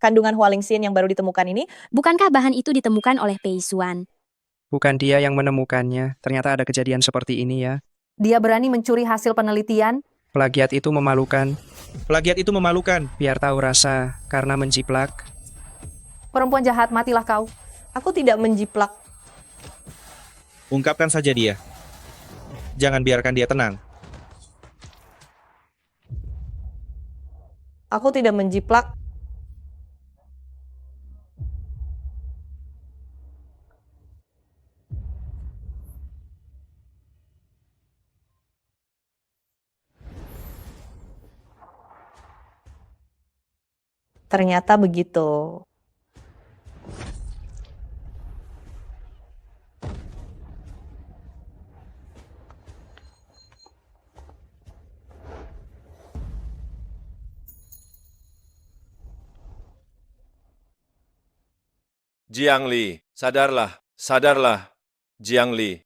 kandungan hualingsin yang baru ditemukan ini? Bukankah bahan itu ditemukan oleh Pei Xuan? Bukan dia yang menemukannya. Ternyata ada kejadian seperti ini ya. Dia berani mencuri hasil penelitian. Plagiat itu memalukan. Plagiat itu memalukan. Biar tahu rasa, karena menjiplak. Perempuan jahat, matilah kau. Aku tidak menjiplak. Ungkapkan saja dia. Jangan biarkan dia tenang. Aku tidak menjiplak. Ternyata begitu. Jiang Li, sadarlah, sadarlah, Jiang Li.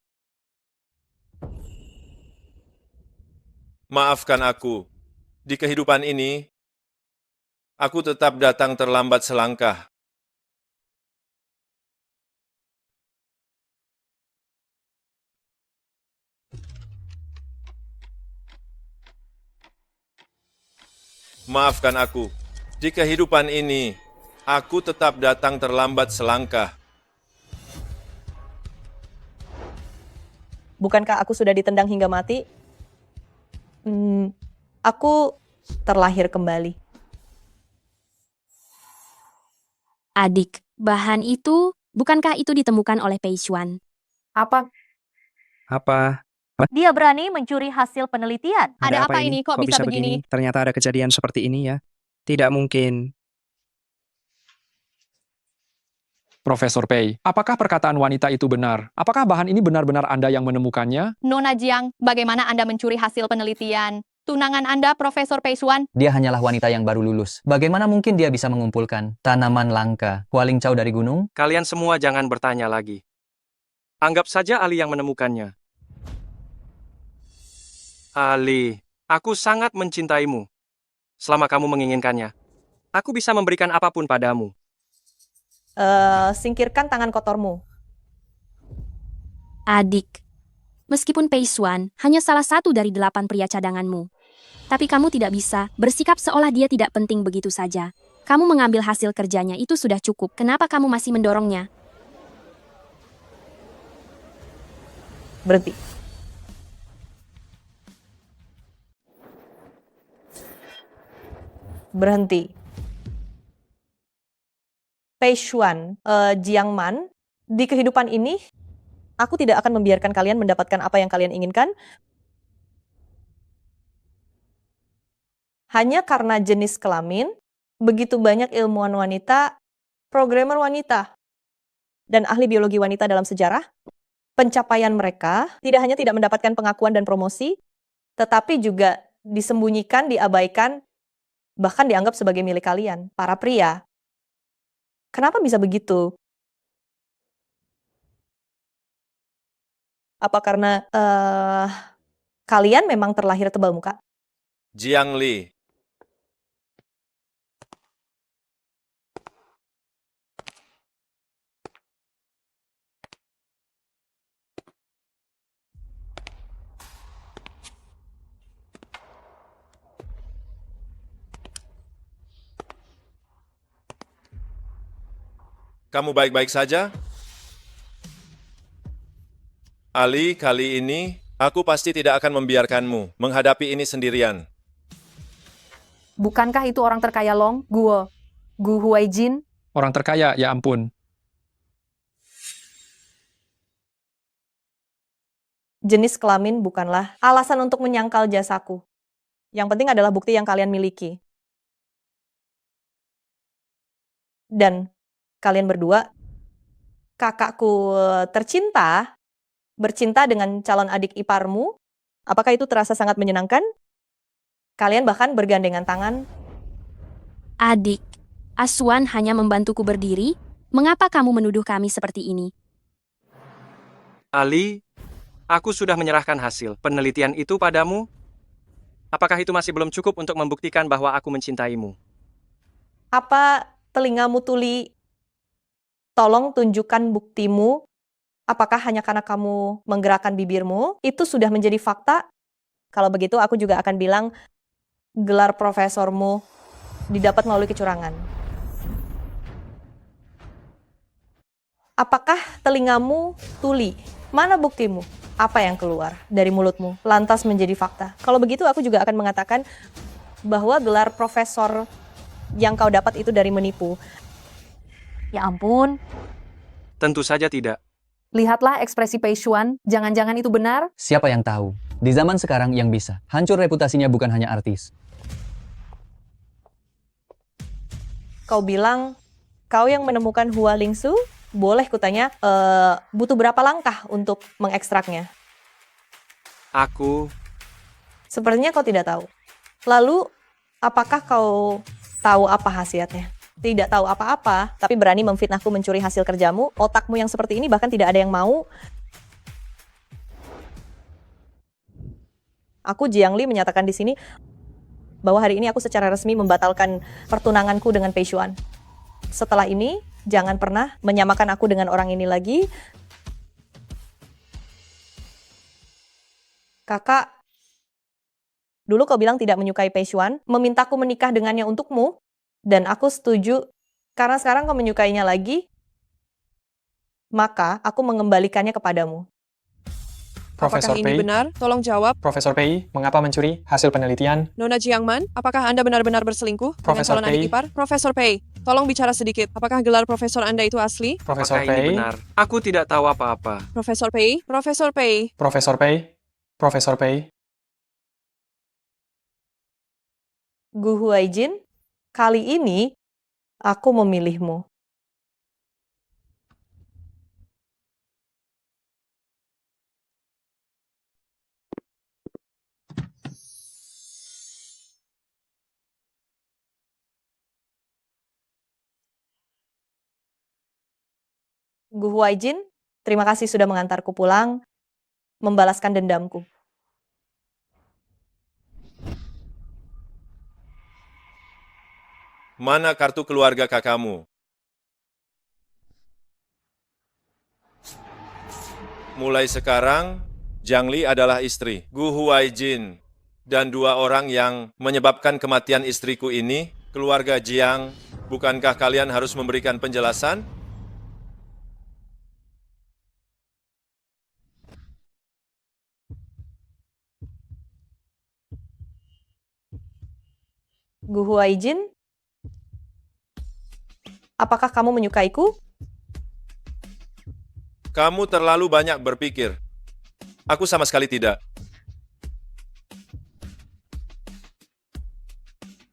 Maafkan aku. Di kehidupan ini, aku tetap datang terlambat selangkah. Maafkan aku. Di kehidupan ini, aku tetap datang terlambat selangkah. Bukankah aku sudah ditendang hingga mati? Aku terlahir kembali. Adik, bahan itu, bukankah itu ditemukan oleh Pei Xuan? Apa? Apa? Dia berani mencuri hasil penelitian. Ada apa ini? Kok bisa begini? Ternyata ada kejadian seperti ini ya. Tidak mungkin. Profesor Pei, apakah perkataan wanita itu benar? Apakah bahan ini benar-benar Anda yang menemukannya? Nona Jiang, bagaimana Anda mencuri hasil penelitian? Tunangan Anda, Profesor Pei Xuan? Dia hanyalah wanita yang baru lulus. Bagaimana mungkin dia bisa mengumpulkan tanaman langka, hualingcau dari gunung? Kalian semua jangan bertanya lagi. Anggap saja Ali yang menemukannya. Ali, aku sangat mencintaimu. Selama kamu menginginkannya, aku bisa memberikan apapun padamu. Singkirkan tangan kotormu. Adik, meskipun Pei Xuan hanya salah satu dari 8 pria cadanganmu, tapi kamu tidak bisa bersikap seolah dia tidak penting begitu saja. Kamu mengambil hasil kerjanya itu sudah cukup. Kenapa kamu masih mendorongnya? Berhenti. Berhenti. Pei Xuan, Jiang Man, di kehidupan ini, aku tidak akan membiarkan kalian mendapatkan apa yang kalian inginkan. Hanya karena jenis kelamin, begitu banyak ilmuwan wanita, programmer wanita, dan ahli biologi wanita dalam sejarah, pencapaian mereka tidak hanya tidak mendapatkan pengakuan dan promosi, tetapi juga disembunyikan, diabaikan, bahkan dianggap sebagai milik kalian, para pria. Kenapa bisa begitu? Apa karena kalian memang terlahir tebal muka? Jiang Li, kamu baik-baik saja? Ali, kali ini aku pasti tidak akan membiarkanmu menghadapi ini sendirian. Bukankah itu orang terkaya Long, Guo, Gu Huaijin? Orang terkaya, ya ampun. Jenis kelamin bukanlah alasan untuk menyangkal jasaku. Yang penting adalah bukti yang kalian miliki. Dan kalian berdua, kakakku tercinta, bercinta dengan calon adik iparmu, apakah itu terasa sangat menyenangkan? Kalian bahkan bergandengan tangan. Adik, Asuan hanya membantuku berdiri. Mengapa kamu menuduh kami seperti ini? Ali, aku sudah menyerahkan hasil penelitian itu padamu. Apakah itu masih belum cukup untuk membuktikan bahwa aku mencintaimu? Apa telingamu tuli? Tolong tunjukkan buktimu. Apakah hanya karena kamu menggerakkan bibirmu? Itu sudah menjadi fakta. Kalau begitu aku juga akan bilang gelar profesormu didapat melalui kecurangan. Apakah telingamu tuli? Mana buktimu? Apa yang keluar dari mulutmu lantas menjadi fakta? Kalau begitu aku juga akan mengatakan bahwa gelar profesor yang kau dapat itu dari menipu. Ya ampun. Tentu saja tidak. Lihatlah ekspresi Pei Xuan. Jangan-jangan itu benar? Siapa yang tahu? Di zaman sekarang yang bisa. Hancur reputasinya bukan hanya artis. Kau bilang kau yang menemukan Hua Lingsu? Boleh kutanya, butuh berapa langkah untuk mengekstraknya? Aku Sepertinya kau tidak tahu. Lalu, apakah kau tahu apa khasiatnya? Tidak tahu apa-apa, tapi berani memfitnahku mencuri hasil kerjamu. Otakmu yang seperti ini bahkan tidak ada yang mau. Aku Jiang Li menyatakan di sini bahwa hari ini aku secara resmi membatalkan pertunanganku dengan Pei Xuan. Setelah ini, jangan pernah menyamakan aku dengan orang ini lagi. Kakak, dulu kau bilang tidak menyukai Pei Xuan, memintaku menikah dengannya untukmu, dan aku setuju. Karena sekarang kau menyukainya lagi, maka aku mengembalikannya kepadamu. Apakah ini benar? Tolong jawab. Profesor Pei, mengapa mencuri hasil penelitian? Nona Jiangman, apakah Anda benar-benar berselingkuh dengan Profesor calon adik Pei. ipar? Profesor Pei, tolong bicara sedikit. Apakah gelar profesor Anda itu asli? Profesor apakah ini Pei, benar? Aku tidak tahu apa-apa. Profesor Pei, Profesor Pei. Profesor Pei, Profesor Pei. Gu Huaijin, kali ini aku memilihmu. Gu Huaijin, terima kasih sudah mengantarku pulang, membalaskan dendamku. Mana kartu keluarga kakakmu? Mulai sekarang, Jiang Li adalah istri, Gu Huaijin, dan dua orang yang menyebabkan kematian istriku ini, keluarga Jiang. Bukankah kalian harus memberikan penjelasan? Gu Huaijin, apakah kamu menyukaiku? Kamu terlalu banyak berpikir. Aku sama sekali tidak.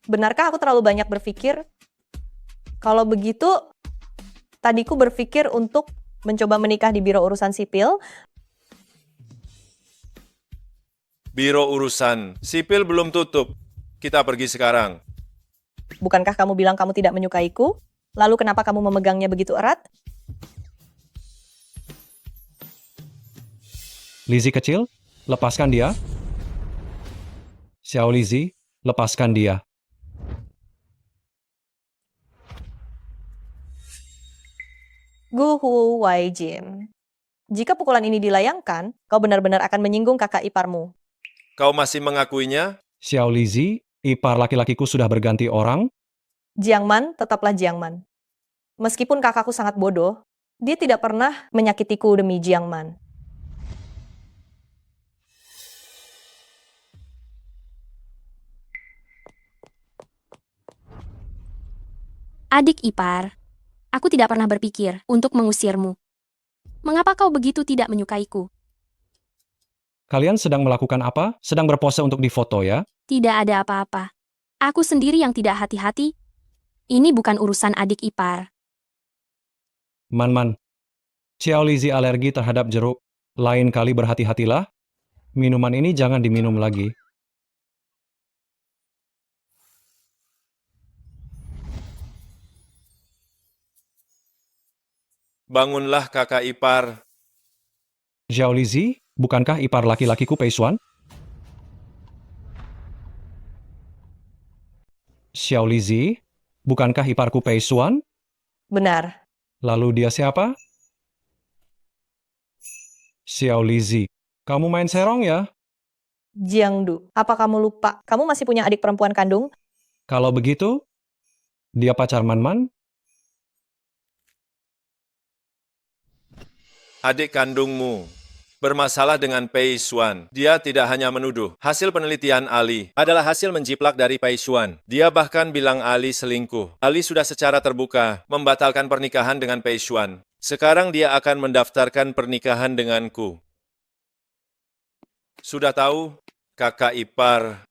Benarkah aku terlalu banyak berpikir? Kalau begitu, tadiku berpikir untuk mencoba menikah di Biro Urusan Sipil. Biro urusan sipil belum tutup. Kita pergi sekarang. Bukankah kamu bilang kamu tidak menyukaiku? Lalu kenapa kamu memegangnya begitu erat? Lizzie kecil, lepaskan dia. Xiao Lizzie, lepaskan dia. Gu Huaijin, jika pukulan ini dilayangkan, kau benar-benar akan menyinggung kakak iparmu. Kau masih mengakuinya? Xiao Lizzie, ipar laki-lakiku sudah berganti orang. Jiangman tetaplah Jiangman. Meskipun kakakku sangat bodoh, dia tidak pernah menyakitiku demi Jiangman. Adik ipar, aku tidak pernah berpikir untuk mengusirmu. Mengapa kau begitu tidak menyukaiku? Kalian sedang melakukan apa? Sedang berpose untuk difoto ya? Tidak ada apa-apa. Aku sendiri yang tidak hati-hati. Ini bukan urusan adik ipar. Man. Xiao Lizzie alergi terhadap jeruk. Lain kali berhati-hatilah. Minuman ini jangan diminum lagi. Bangunlah kakak ipar. Xiao Lizzie, bukankah ipar laki-lakiku Pei Xuan? Xiao Lizzie, Bukankah iparku Pei Xuan? Benar. Lalu dia siapa? Xiao Lizi. Kamu main serong ya? Jiangdu, apa kamu lupa? Kamu masih punya adik perempuan kandung? Kalau begitu, dia pacar Man-Man? Adik kandungmu bermasalah dengan Pei Xuan. Dia tidak hanya menuduh. Hasil penelitian Ali adalah hasil menjiplak dari Pei Xuan. Dia bahkan bilang Ali selingkuh. Ali sudah secara terbuka membatalkan pernikahan dengan Pei Xuan. Sekarang dia akan mendaftarkan pernikahan denganku. Sudah tahu, kakak ipar.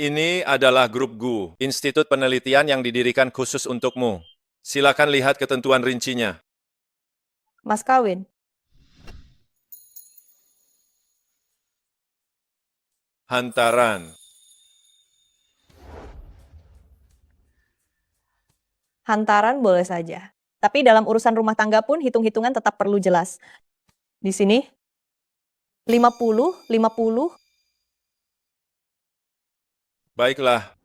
Ini adalah grup GU, institut penelitian yang didirikan khusus untukmu. Silakan lihat ketentuan rincinya. Mas kawin. Hantaran. Hantaran boleh saja. Tapi dalam urusan rumah tangga pun hitung-hitungan tetap perlu jelas. Di sini 50, 50. Baiklah.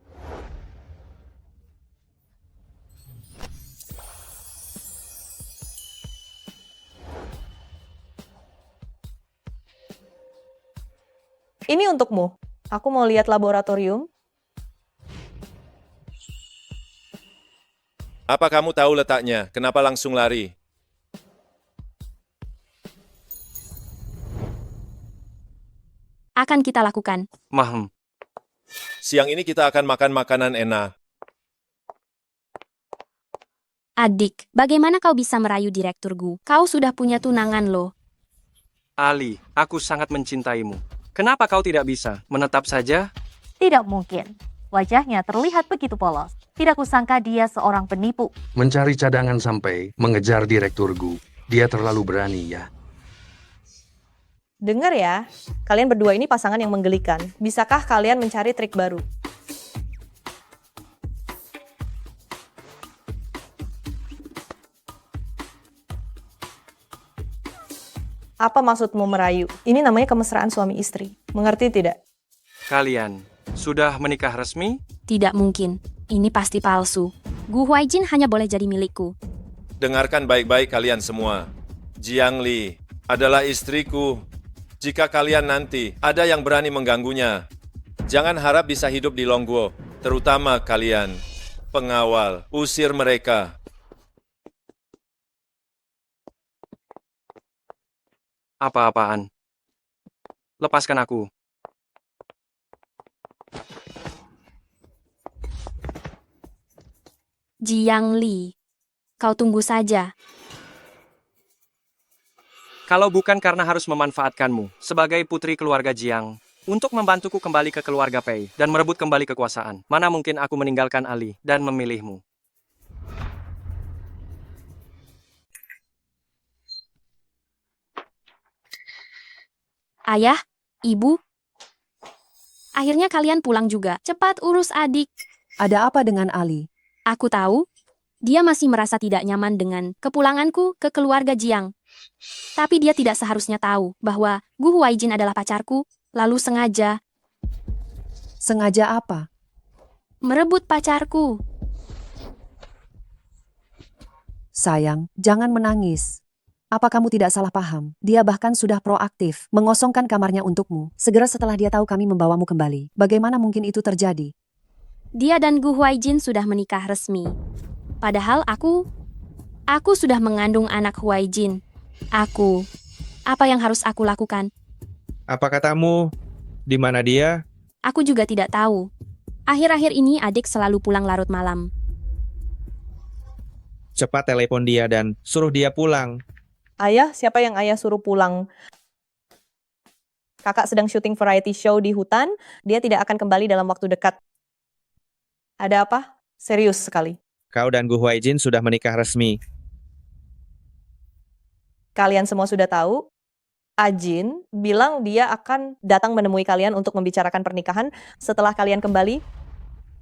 Ini untukmu. Aku mau lihat laboratorium. Apa kamu tahu letaknya? Kenapa langsung lari? Akan kita lakukan. Mahem. Siang ini kita akan makan makanan enak. Adik, bagaimana kau bisa merayu Direktur Gu? Kau sudah punya tunangan loh. Ali, aku sangat mencintaimu. Kenapa kau tidak bisa menetap saja? Tidak mungkin. Wajahnya terlihat begitu polos. Tidak kusangka dia seorang penipu. Mencari cadangan sampai mengejar Direktur Gu. Dia terlalu berani ya. Dengar ya, kalian berdua ini pasangan yang menggelikan. Bisakah kalian mencari trik baru? Apa maksudmu merayu? Ini namanya kemesraan suami istri. Mengerti tidak? Kalian sudah menikah resmi? Tidak mungkin. Ini pasti palsu. Gu Huaijin hanya boleh jadi milikku. Dengarkan baik-baik kalian semua. Jiang Li adalah istriku. Jika kalian nanti ada yang berani mengganggunya, jangan harap bisa hidup di Longguo. Terutama kalian, pengawal, usir mereka. Apa-apaan? Lepaskan aku. Jiang Li, kau tunggu saja. Kalau bukan karena harus memanfaatkanmu sebagai putri keluarga Jiang untuk membantuku kembali ke keluarga Pei dan merebut kembali kekuasaan, mana mungkin aku meninggalkan Ali dan memilihmu. Ayah, ibu, akhirnya kalian pulang juga. Cepat urus adik. Ada apa dengan Ali? Aku tahu, dia masih merasa tidak nyaman dengan kepulanganku ke keluarga Jiang. Tapi dia tidak seharusnya tahu bahwa Gu Huaijin adalah pacarku, lalu sengaja. Sengaja apa? Merebut pacarku. Sayang, jangan menangis. Apa kamu tidak salah paham? Dia bahkan sudah proaktif, mengosongkan kamarnya untukmu. Segera setelah dia tahu kami membawamu kembali. Bagaimana mungkin itu terjadi? Dia dan Gu Huaijin sudah menikah resmi. Padahal aku sudah mengandung anak Huaijin. Apa yang harus aku lakukan? Apa katamu? Di mana dia? Aku juga tidak tahu. Akhir-akhir ini adik selalu pulang larut malam. Cepat telepon dia dan suruh dia pulang. Ayah, siapa yang ayah suruh pulang? Kakak sedang syuting variety show di hutan, dia tidak akan kembali dalam waktu dekat. Ada apa? Serius sekali. Kau dan Gu Huaijin sudah menikah resmi. Kalian semua sudah tahu, Ajin bilang dia akan datang menemui kalian untuk membicarakan pernikahan setelah kalian kembali.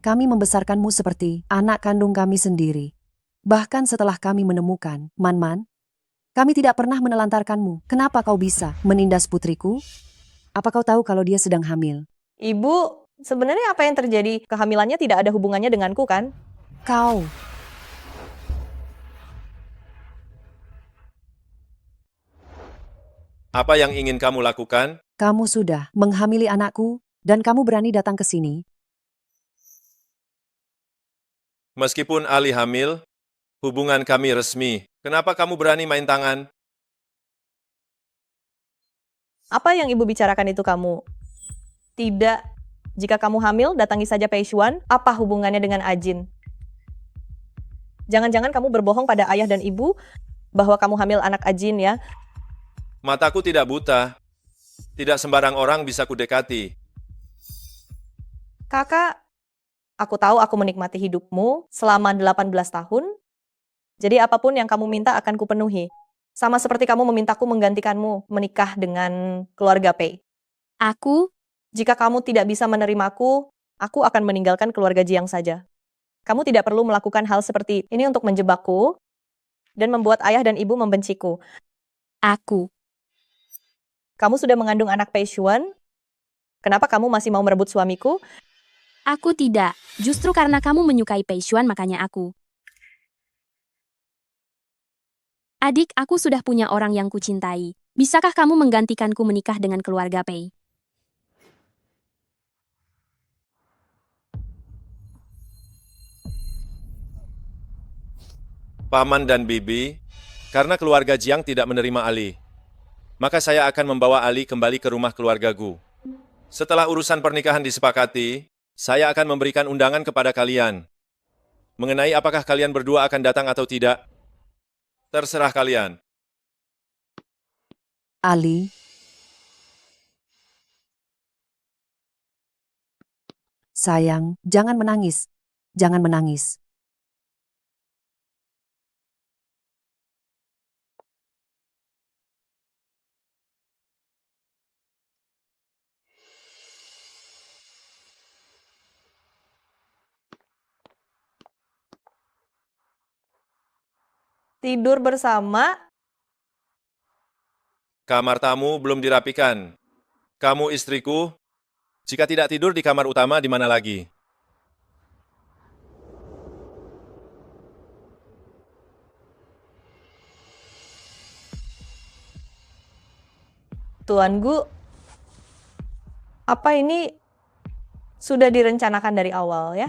Kami membesarkanmu seperti anak kandung kami sendiri. Bahkan setelah kami menemukan, Man-Man, kami tidak pernah menelantarkanmu. Kenapa kau bisa menindas putriku? Apa kau tahu kalau dia sedang hamil? Ibu, sebenarnya apa yang terjadi? Kehamilannya tidak ada hubungannya denganku kan? Kau, Apa yang ingin kamu lakukan? kamu sudah menghamili anakku, dan kamu berani datang ke sini. Meskipun Ali hamil, hubungan kami resmi. Kenapa kamu berani main tangan? Apa yang ibu bicarakan itu kamu? Tidak. Jika kamu hamil, datangi saja Pei Xuan. Apa hubungannya dengan Ajin? Jangan-jangan kamu berbohong pada ayah dan ibu bahwa kamu hamil anak Ajin ya? Mataku tidak buta. Tidak sembarang orang bisa kudekati. Kakak, aku tahu aku menikmati hidupmu selama 18 tahun. Jadi apapun yang kamu minta akan kupenuhi. Sama seperti kamu memintaku menggantikanmu menikah dengan keluarga Pei. Aku, Jika kamu tidak bisa menerimaku, aku akan meninggalkan keluarga Jiang saja. Kamu tidak perlu melakukan hal seperti ini untuk menjebakku dan membuat ayah dan ibu membenciku. aku. Kamu sudah mengandung anak Pei Xuan? Kenapa kamu masih mau merebut suamiku? Aku tidak. Justru karena kamu menyukai Pei Xuan makanya aku. Adik, aku sudah punya orang yang kucintai. Bisakah kamu menggantikanku menikah dengan keluarga Pei? Paman dan Bibi, karena keluarga Jiang tidak menerima Ali, maka saya akan membawa Ali kembali ke rumah keluarga Gu. Setelah urusan pernikahan disepakati, saya akan memberikan undangan kepada kalian. Mengenai apakah kalian berdua akan datang atau tidak, terserah kalian. Ali, sayang, jangan menangis. Jangan menangis. Tidur bersama? Kamar tamu belum dirapikan. Kamu istriku, jika tidak tidur di kamar utama, di mana lagi? Tuan Gu, apa ini sudah direncanakan dari awal ya?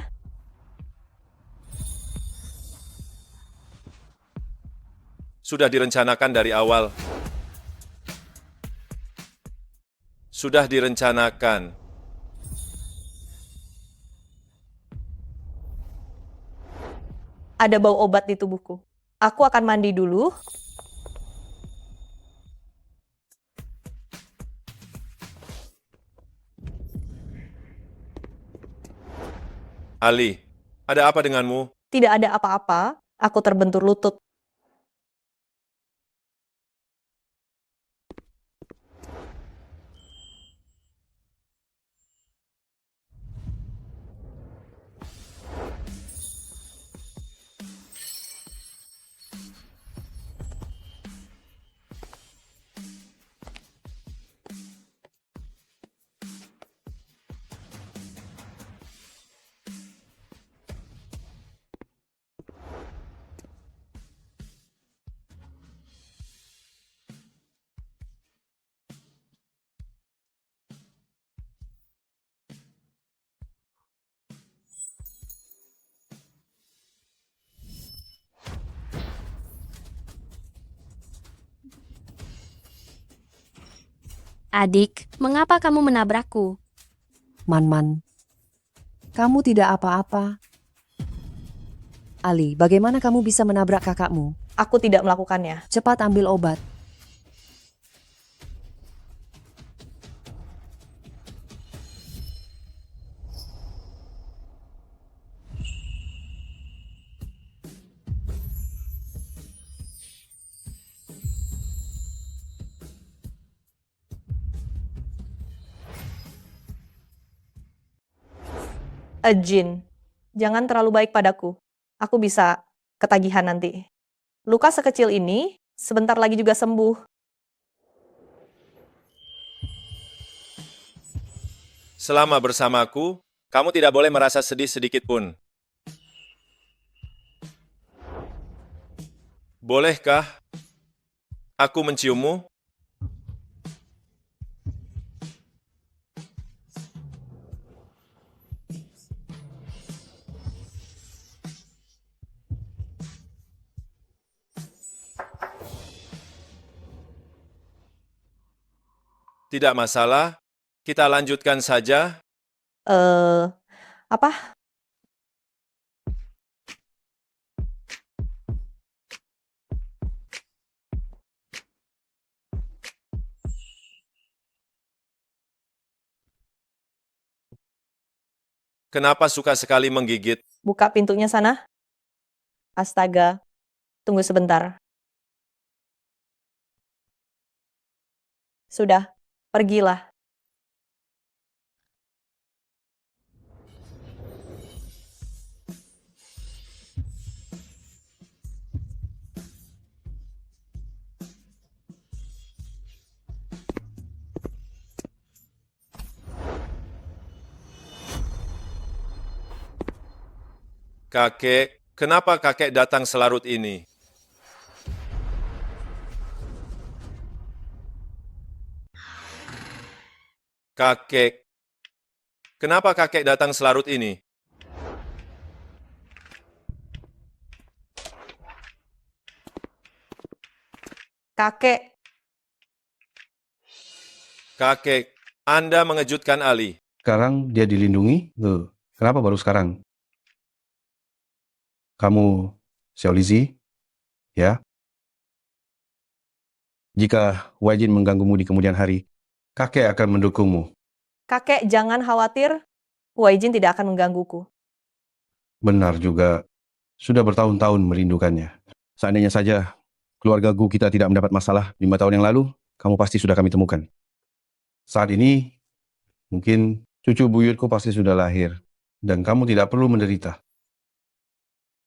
Sudah direncanakan dari awal. Sudah direncanakan. Ada bau obat di tubuhku. Aku akan mandi dulu. Ali, ada apa denganmu? Tidak ada apa-apa. Aku terbentur lutut. Adik, mengapa kamu menabrakku? Man-Man, kamu tidak apa-apa. Ali, bagaimana kamu bisa menabrak kakakmu? Aku tidak melakukannya. Cepat ambil obat. Ajin, Jangan terlalu baik padaku. Aku bisa ketagihan nanti. Luka sekecil ini sebentar lagi juga sembuh. Selama bersamaku, kamu tidak boleh merasa sedih sedikit pun. Bolehkah aku menciummu? Tidak masalah, kita lanjutkan saja. Apa? Kenapa suka sekali menggigit? Buka pintunya sana. Astaga, tunggu sebentar. Sudah, pergilah. Kakek, kenapa kakek datang selarut ini? Kakek, kenapa kakek datang selarut ini? Kakek, Kakek, Anda mengejutkan Ali. Sekarang dia dilindungi? Kenapa baru sekarang? Kamu, Xiaolizi, ya? Jika Wajin mengganggumu di kemudian hari, kakek akan mendukungmu. kakek jangan khawatir. Huaijin tidak akan menggangguku. Benar juga, sudah bertahun-tahun merindukannya. Seandainya saja keluarga Gu kita tidak mendapat masalah 5 tahun yang lalu, kamu pasti sudah kami temukan. Saat ini, mungkin cucu buyutku pasti sudah lahir, dan kamu tidak perlu menderita.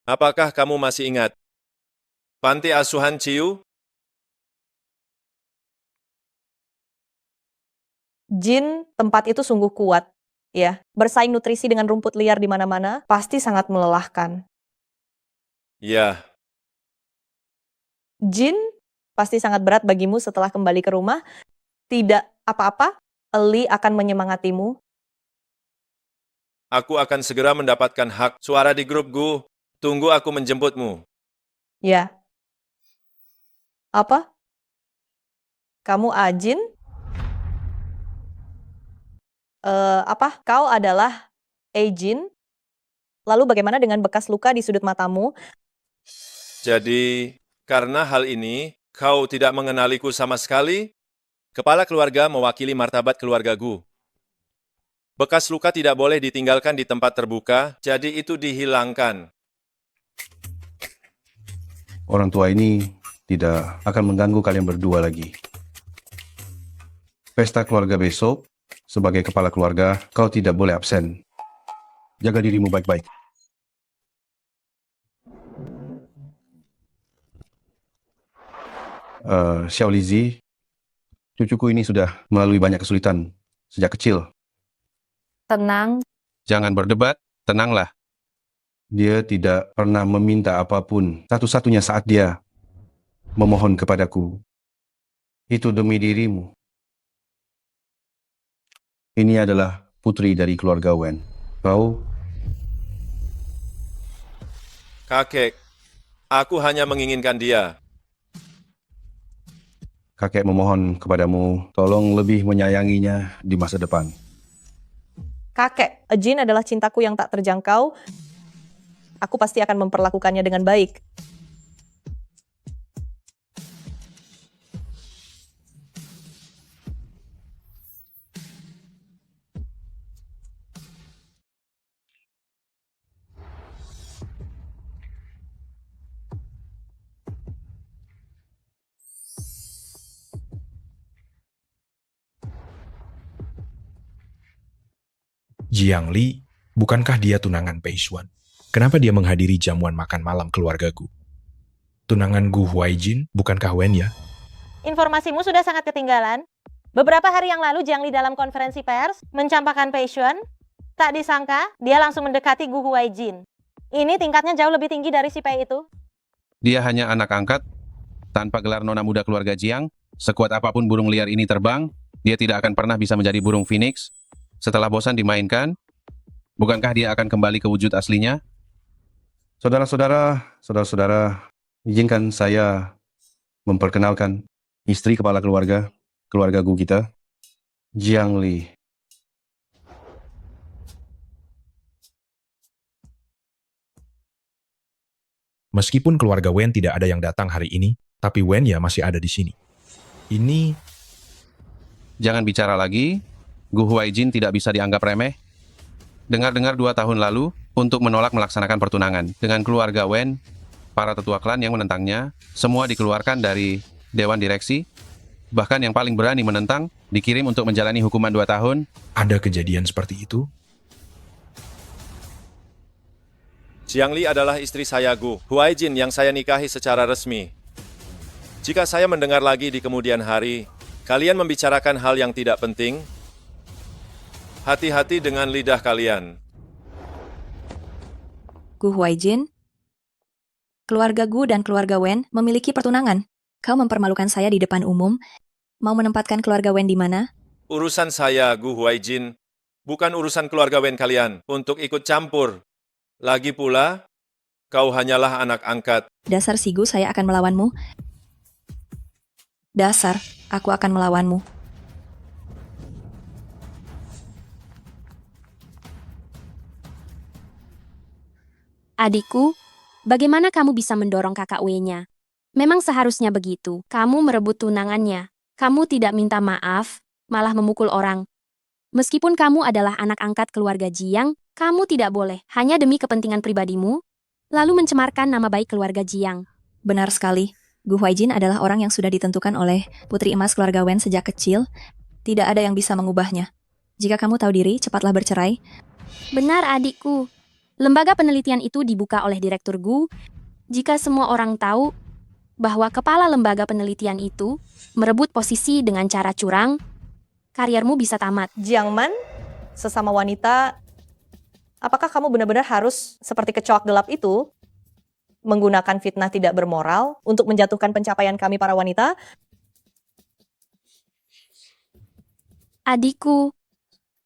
Apakah kamu masih ingat panti asuhan Ciu? Jin, tempat itu sungguh kuat. Ya, bersaing nutrisi dengan rumput liar di mana-mana pasti sangat melelahkan. Ya, Jin, pasti sangat berat bagimu setelah kembali ke rumah. Tidak apa-apa, Eli akan menyemangatimu. aku akan segera mendapatkan hak suara di grup Gu. Tunggu aku menjemputmu. Ya. Apa? Kamu Ajin? Apa? Kau adalah Ejin? Lalu bagaimana dengan bekas luka di sudut matamu? Jadi, karena hal ini, kau tidak mengenaliku sama sekali? Kepala keluarga mewakili martabat keluarga Gu. Bekas luka tidak boleh ditinggalkan di tempat terbuka, jadi itu dihilangkan. Orang tua ini tidak akan mengganggu kalian berdua lagi. Pesta keluarga besok, sebagai kepala keluarga, kau tidak boleh absen. Jaga dirimu baik-baik. Xiaolizi, cucuku ini sudah melalui banyak kesulitan sejak kecil. Tenang, Jangan berdebat, tenanglah. Dia tidak pernah meminta apapun, satu-satunya saat dia memohon kepadaku. Itu demi dirimu. Ini adalah putri dari keluarga Wen. Kau, Kakek, aku hanya menginginkan dia. kakek memohon kepadamu, tolong lebih menyayanginya di masa depan. Kakek, Jin adalah cintaku yang tak terjangkau. Aku pasti akan memperlakukannya dengan baik. Jiang Li, bukankah dia tunangan Pei Xuan? Kenapa dia menghadiri jamuan makan malam keluargaku? Tunangan Gu Huaijin, bukankah Wen ya? Informasimu sudah sangat ketinggalan. Beberapa hari yang lalu Jiang Li dalam konferensi pers mencampakkan Pei Xuan. Tak disangka, dia langsung mendekati Gu Huaijin. Ini tingkatnya jauh lebih tinggi dari si Pei itu. Dia hanya anak angkat, tanpa gelar nona muda keluarga Jiang. Sekuat apapun burung liar ini terbang, dia tidak akan pernah bisa menjadi burung phoenix. Setelah bosan dimainkan, bukankah dia akan kembali ke wujud aslinya? Saudara-saudara, izinkan saya memperkenalkan istri kepala keluarga Gu kita, Jiang Li. Meskipun keluarga Wen tidak ada yang datang hari ini, tapi Wen ya masih ada di sini. Ini... Jangan bicara lagi, Gu Huaijin tidak bisa dianggap remeh. Dengar-dengar 2 tahun lalu, untuk menolak melaksanakan pertunangan dengan keluarga Wen, para tetua klan yang menentangnya, semua dikeluarkan dari Dewan Direksi. Bahkan yang paling berani menentang, dikirim untuk menjalani hukuman 2 tahun. Ada kejadian seperti itu? Jiang Li adalah istri saya Gu Huaijin yang saya nikahi secara resmi. Jika saya mendengar lagi di kemudian hari, kalian membicarakan hal yang tidak penting, hati-hati dengan lidah kalian. Gu Huaijin, keluarga Gu dan keluarga Wen memiliki pertunangan. Kau mempermalukan saya di depan umum. Mau menempatkan keluarga Wen di mana? Urusan saya, Gu Huaijin, bukan urusan keluarga Wen kalian untuk ikut campur. Lagi pula, kau hanyalah anak angkat. Dasar si Gu, saya akan melawanmu. Dasar, aku akan melawanmu. Adikku, bagaimana kamu bisa mendorong kakak W-nya? Memang seharusnya begitu. Kamu merebut tunangannya. Kamu tidak minta maaf, malah memukul orang. Meskipun kamu adalah anak angkat keluarga Jiang, kamu tidak boleh, hanya demi kepentingan pribadimu, lalu mencemarkan nama baik keluarga Jiang. Benar sekali. Gu Huaijin adalah orang yang sudah ditentukan oleh putri emas keluarga Wen sejak kecil. Tidak ada yang bisa mengubahnya. Jika kamu tahu diri, cepatlah bercerai. Benar adikku. Lembaga penelitian itu dibuka oleh Direktur Gu. Jika semua orang tahu bahwa kepala lembaga penelitian itu merebut posisi dengan cara curang, kariermu bisa tamat. Jiang Man, sesama wanita, apakah kamu benar-benar harus seperti kecoak gelap itu menggunakan fitnah tidak bermoral untuk menjatuhkan pencapaian kami para wanita? Adikku,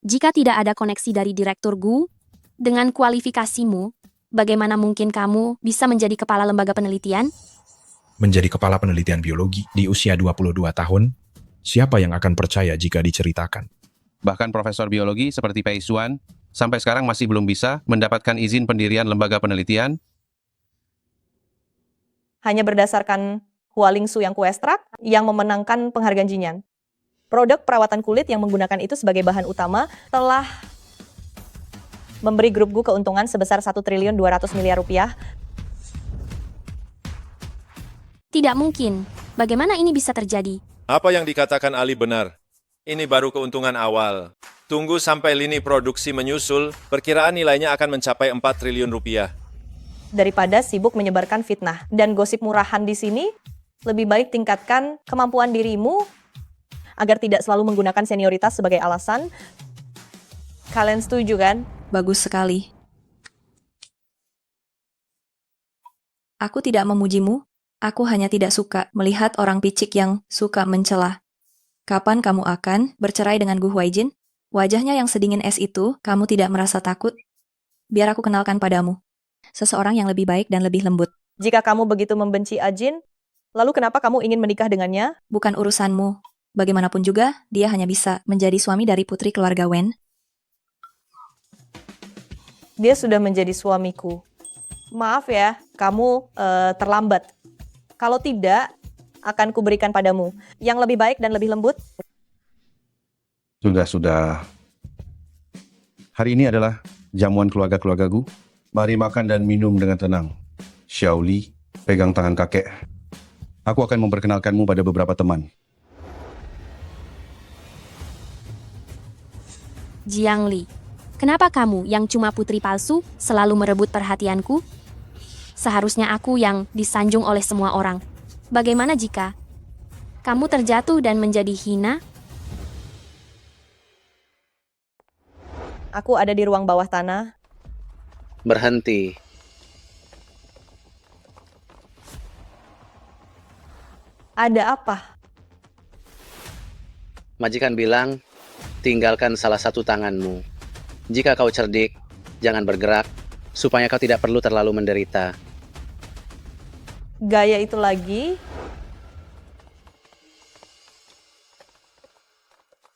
jika tidak ada koneksi dari Direktur Gu, dengan kualifikasimu, bagaimana mungkin kamu bisa menjadi kepala lembaga penelitian? Menjadi kepala penelitian biologi di usia 22 tahun, siapa yang akan percaya jika diceritakan? Bahkan profesor biologi seperti Pei Xuan, sampai sekarang masih belum bisa mendapatkan izin pendirian lembaga penelitian. Hanya berdasarkan Hualingsu yang kuestrak yang memenangkan penghargaan Jinyan. Produk perawatan kulit yang menggunakan itu sebagai bahan utama telah memberi grup Gu keuntungan sebesar 1.200 triliun rupiah. Tidak mungkin. Bagaimana ini bisa terjadi? Apa yang dikatakan Ali benar. Ini baru keuntungan awal. Tunggu sampai lini produksi menyusul, perkiraan nilainya akan mencapai 4 triliun rupiah. Daripada sibuk menyebarkan fitnah dan gosip murahan di sini, lebih baik tingkatkan kemampuan dirimu agar tidak selalu menggunakan senioritas sebagai alasan. Kalian setuju kan? Bagus sekali. Aku tidak memujimu, aku hanya tidak suka melihat orang picik yang suka mencela. Kapan kamu akan bercerai dengan Gu Huaijin? Wajahnya yang sedingin es itu, kamu tidak merasa takut? Biar aku kenalkan padamu. Seseorang yang lebih baik dan lebih lembut. Jika kamu begitu membenci Ajin, lalu kenapa kamu ingin menikah dengannya? Bukan urusanmu. Bagaimanapun juga, dia hanya bisa menjadi suami dari putri keluarga Wen. Dia sudah menjadi suamiku. Maaf ya, kamu terlambat. Kalau tidak, akan kuberikan padamu yang lebih baik dan lebih lembut. Sudah. Hari ini adalah jamuan keluarga-keluarga Gu. Mari makan dan minum dengan tenang. Xiao Li, pegang tangan kakek. Aku akan memperkenalkanmu pada beberapa teman. Jiang Li, Kenapa kamu yang cuma putri palsu selalu merebut perhatianku? Seharusnya aku yang disanjung oleh semua orang. Bagaimana jika kamu terjatuh dan menjadi hina? Aku ada di ruang bawah tanah. Berhenti. Ada apa? Majikan bilang, tinggalkan salah satu tanganmu. Jika kau cerdik, jangan bergerak, supaya kau tidak perlu terlalu menderita. Gaya itu lagi.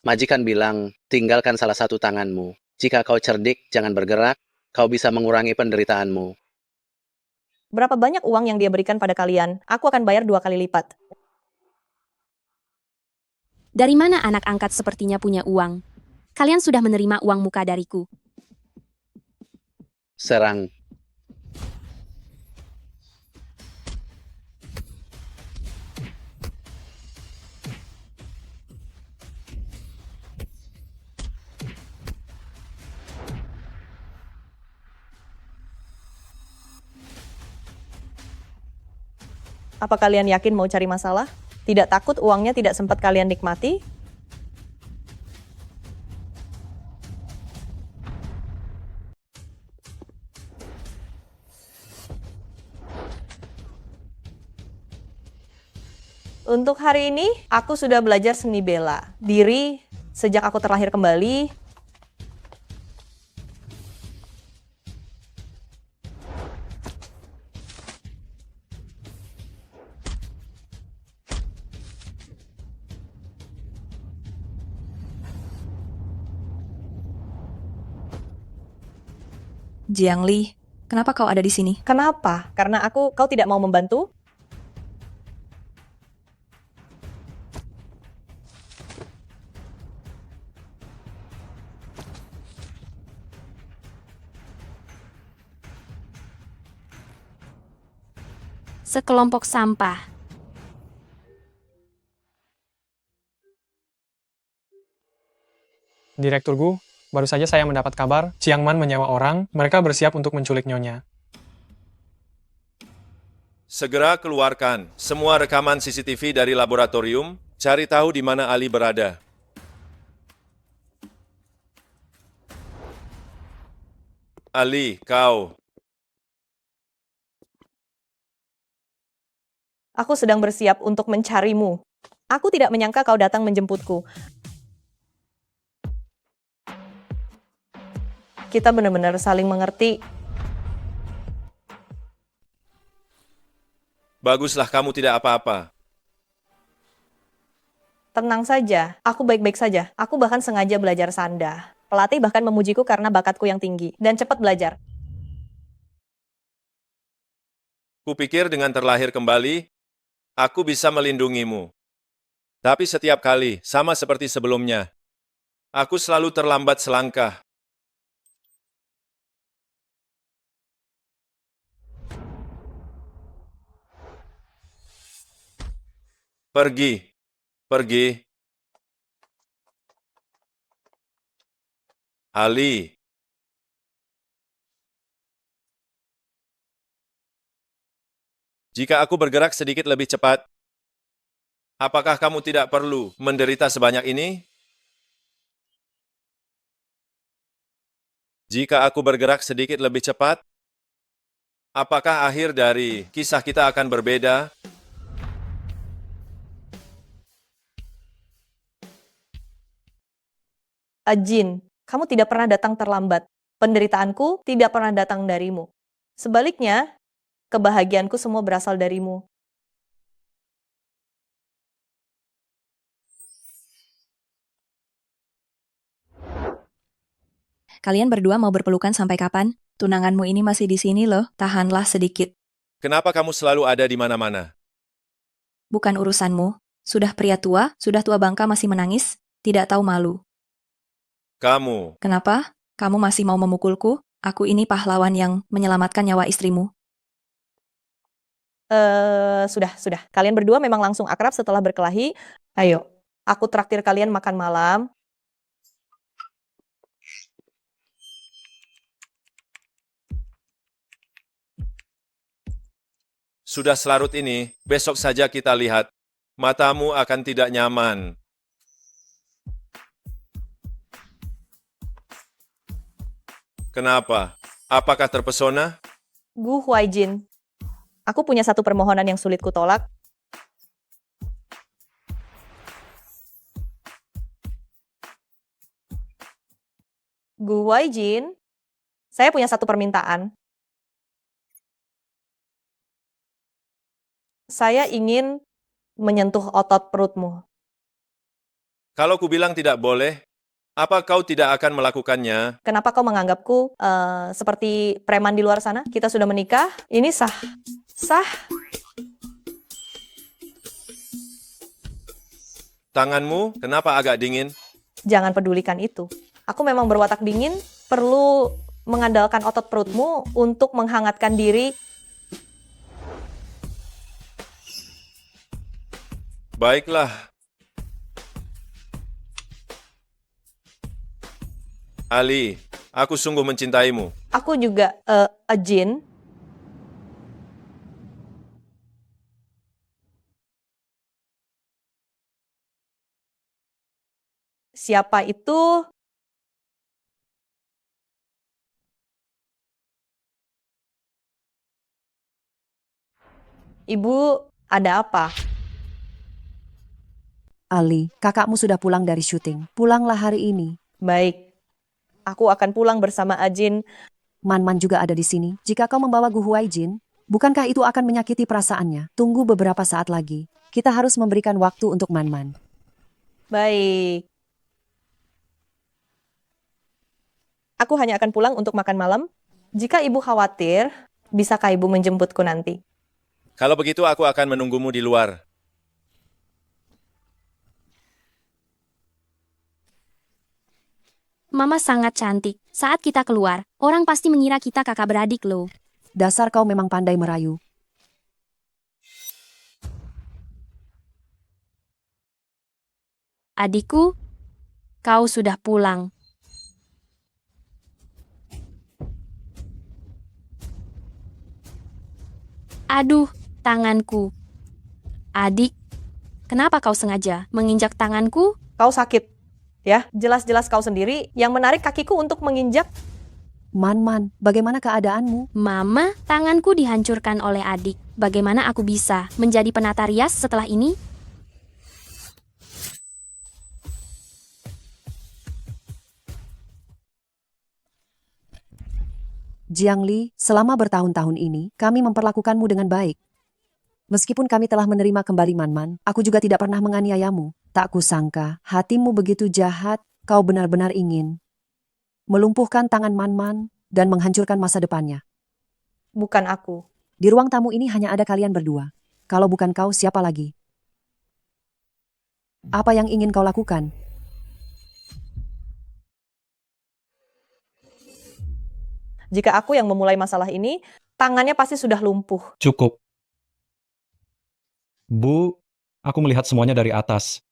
Majikan bilang, tinggalkan salah satu tanganmu. Jika kau cerdik, jangan bergerak, kau bisa mengurangi penderitaanmu. Berapa banyak uang yang dia berikan pada kalian? Aku akan bayar 2 kali lipat. Dari mana anak angkat sepertinya punya uang? Kalian sudah menerima uang muka dariku. Serang. Apa kalian yakin mau cari masalah? Tidak takut uangnya tidak sempat kalian nikmati? Untuk hari ini, aku sudah belajar seni bela diri sejak aku terlahir kembali. Jiangli, kenapa kau ada di sini? Kenapa? Karena kau tidak mau membantu? Sekelompok sampah. Direktur Gu, baru saja saya mendapat kabar, Chiang Man menyewa orang, mereka bersiap untuk menculik Nyonya. Segera keluarkan semua rekaman CCTV dari laboratorium, cari tahu di mana Ali berada. Ali, kau. Aku sedang bersiap untuk mencarimu. Aku tidak menyangka kau datang menjemputku. Kita benar-benar saling mengerti. Baguslah kamu tidak apa-apa. Tenang saja, aku baik-baik saja. Aku bahkan sengaja belajar sanda. Pelatih bahkan memujiku karena bakatku yang tinggi dan cepat belajar. Kupikir dengan terlahir kembali, aku bisa melindungimu. Tapi setiap kali, sama seperti sebelumnya, aku selalu terlambat selangkah. Pergi. Pergi. Ali. Jika aku bergerak sedikit lebih cepat, apakah kamu tidak perlu menderita sebanyak ini? Jika aku bergerak sedikit lebih cepat, apakah akhir dari kisah kita akan berbeda? Jin, kamu tidak pernah datang terlambat. Penderitaanku tidak pernah datang darimu. Sebaliknya, kebahagiaanku semua berasal darimu. Kalian berdua mau berpelukan sampai kapan? Tunanganmu ini masih di sini loh, tahanlah sedikit. Kenapa kamu selalu ada di mana-mana? Bukan urusanmu. Sudah pria tua, sudah tua bangka masih menangis, tidak tahu malu. Kamu. Kenapa? Kamu masih mau memukulku? Aku ini pahlawan yang menyelamatkan nyawa istrimu. Sudah. Kalian berdua memang langsung akrab setelah berkelahi. Ayo, aku traktir kalian makan malam. sudah selarut ini, besok saja kita lihat. Matamu akan tidak nyaman. Kenapa? Apakah terpesona? Gu Huaijin, aku punya satu permohonan yang sulit kutolak. Gu Huaijin, saya punya satu permintaan. Saya ingin menyentuh otot perutmu. Kalau ku bilang tidak boleh, apa kau tidak akan melakukannya? Kenapa kau menganggapku seperti preman di luar sana? Kita sudah menikah, ini sah. Sah. Tanganmu kenapa agak dingin? Jangan pedulikan itu. Aku memang berwatak dingin, perlu mengandalkan otot perutmu untuk menghangatkan diri. Baiklah. Ali, aku sungguh mencintaimu. Aku juga, Jin. Siapa itu? Ibu, ada apa? Ali, kakakmu sudah pulang dari syuting. Pulanglah hari ini. Baik. Aku akan pulang bersama Ajin. Man-Man juga ada di sini. Jika kau membawa Gu Huaijin, bukankah itu akan menyakiti perasaannya? Tunggu beberapa saat lagi. Kita harus memberikan waktu untuk Man-Man. Baik. Aku hanya akan pulang untuk makan malam. Jika ibu khawatir, bisakah ibu menjemputku nanti? Kalau begitu aku akan menunggumu di luar. Mama sangat cantik. Saat kita keluar, orang pasti mengira kita kakak beradik loh. Dasar kau memang pandai merayu. Adikku, kau sudah pulang. Aduh, tanganku. Adik, kenapa kau sengaja menginjak tanganku? Kau sakit. Ya, jelas-jelas kau sendiri yang menarik kakiku untuk menginjak. Man-Man, bagaimana keadaanmu? Mama, tanganku dihancurkan oleh adik. Bagaimana aku bisa menjadi penata rias setelah ini? Jiangli, selama bertahun-tahun ini, kami memperlakukanmu dengan baik. Meskipun kami telah menerima kembali Man-Man, aku juga tidak pernah menganiayamu. Tak kusangka, hatimu begitu jahat, kau benar-benar ingin melumpuhkan tangan Man-Man dan menghancurkan masa depannya. Bukan aku. Di ruang tamu ini hanya ada kalian berdua. Kalau bukan kau, siapa lagi? Apa yang ingin kau lakukan? Jika aku yang memulai masalah ini, tangannya pasti sudah lumpuh. Cukup. Bu, aku melihat semuanya dari atas.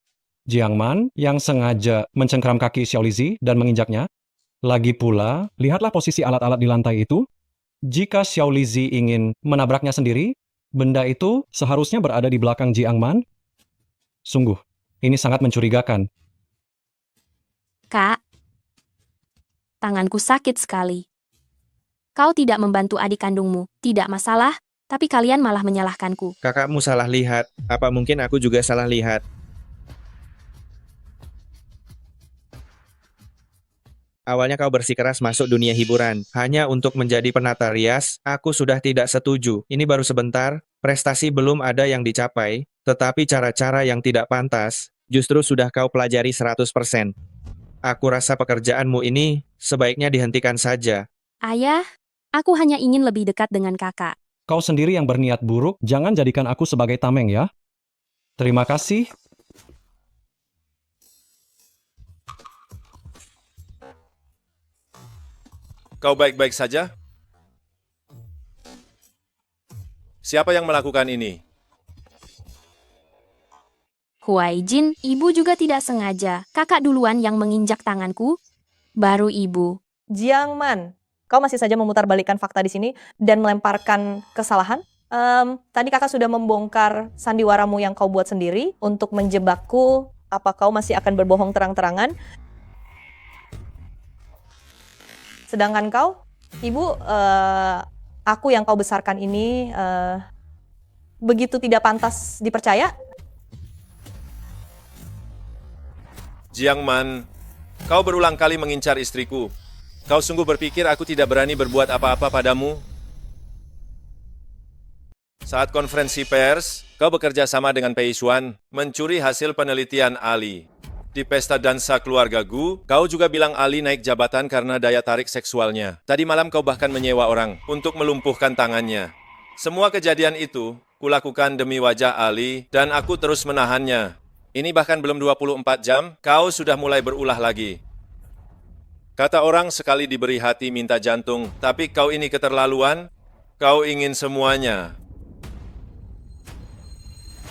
Jiang Man yang sengaja mencengkram kaki Xiao Lizi dan menginjaknya. Lagi pula, lihatlah posisi alat-alat di lantai itu. Jika Xiao Lizi ingin menabraknya sendiri, benda itu seharusnya berada di belakang Jiang Man. Sungguh, ini sangat mencurigakan. Kak, tanganku sakit sekali. Kau tidak membantu adik kandungmu, tidak masalah, tapi kalian malah menyalahkanku. Kakakmu salah lihat. Apa mungkin aku juga salah lihat? Awalnya kau bersikeras masuk dunia hiburan. Hanya untuk menjadi penata rias, aku sudah tidak setuju. Ini baru sebentar, prestasi belum ada yang dicapai, tetapi cara-cara yang tidak pantas, justru sudah kau pelajari 100%. Aku rasa pekerjaanmu ini sebaiknya dihentikan saja. Ayah, aku hanya ingin lebih dekat dengan kakak. Kau sendiri yang berniat buruk, jangan jadikan aku sebagai tameng ya. Terima kasih. Kau baik-baik saja? Siapa yang melakukan ini? Huaijin, ibu juga tidak sengaja. Kakak duluan yang menginjak tanganku, baru ibu. Jiang Man, kau masih saja memutarbalikkan fakta di sini dan melemparkan kesalahan? Tadi kakak sudah membongkar sandiwaramu yang kau buat sendiri untuk menjebakku. Apa kau masih akan berbohong terang-terangan? Sedangkan kau, ibu, aku yang kau besarkan ini begitu tidak pantas dipercaya? Jiang Man, kau berulang kali mengincar istriku. Kau sungguh berpikir aku tidak berani berbuat apa-apa padamu? Saat konferensi pers, kau bekerja sama dengan Pei Xuan, mencuri hasil penelitian Ali. Di pesta dansa keluarga Gu, kau juga bilang Ali naik jabatan karena daya tarik seksualnya. Tadi malam kau bahkan menyewa orang untuk melumpuhkan tangannya. Semua kejadian itu, kulakukan demi wajah Ali, dan aku terus menahannya. Ini bahkan belum 24 jam, kau sudah mulai berulah lagi. Kata orang sekali diberi hati minta jantung, tapi kau ini keterlaluan, kau ingin semuanya.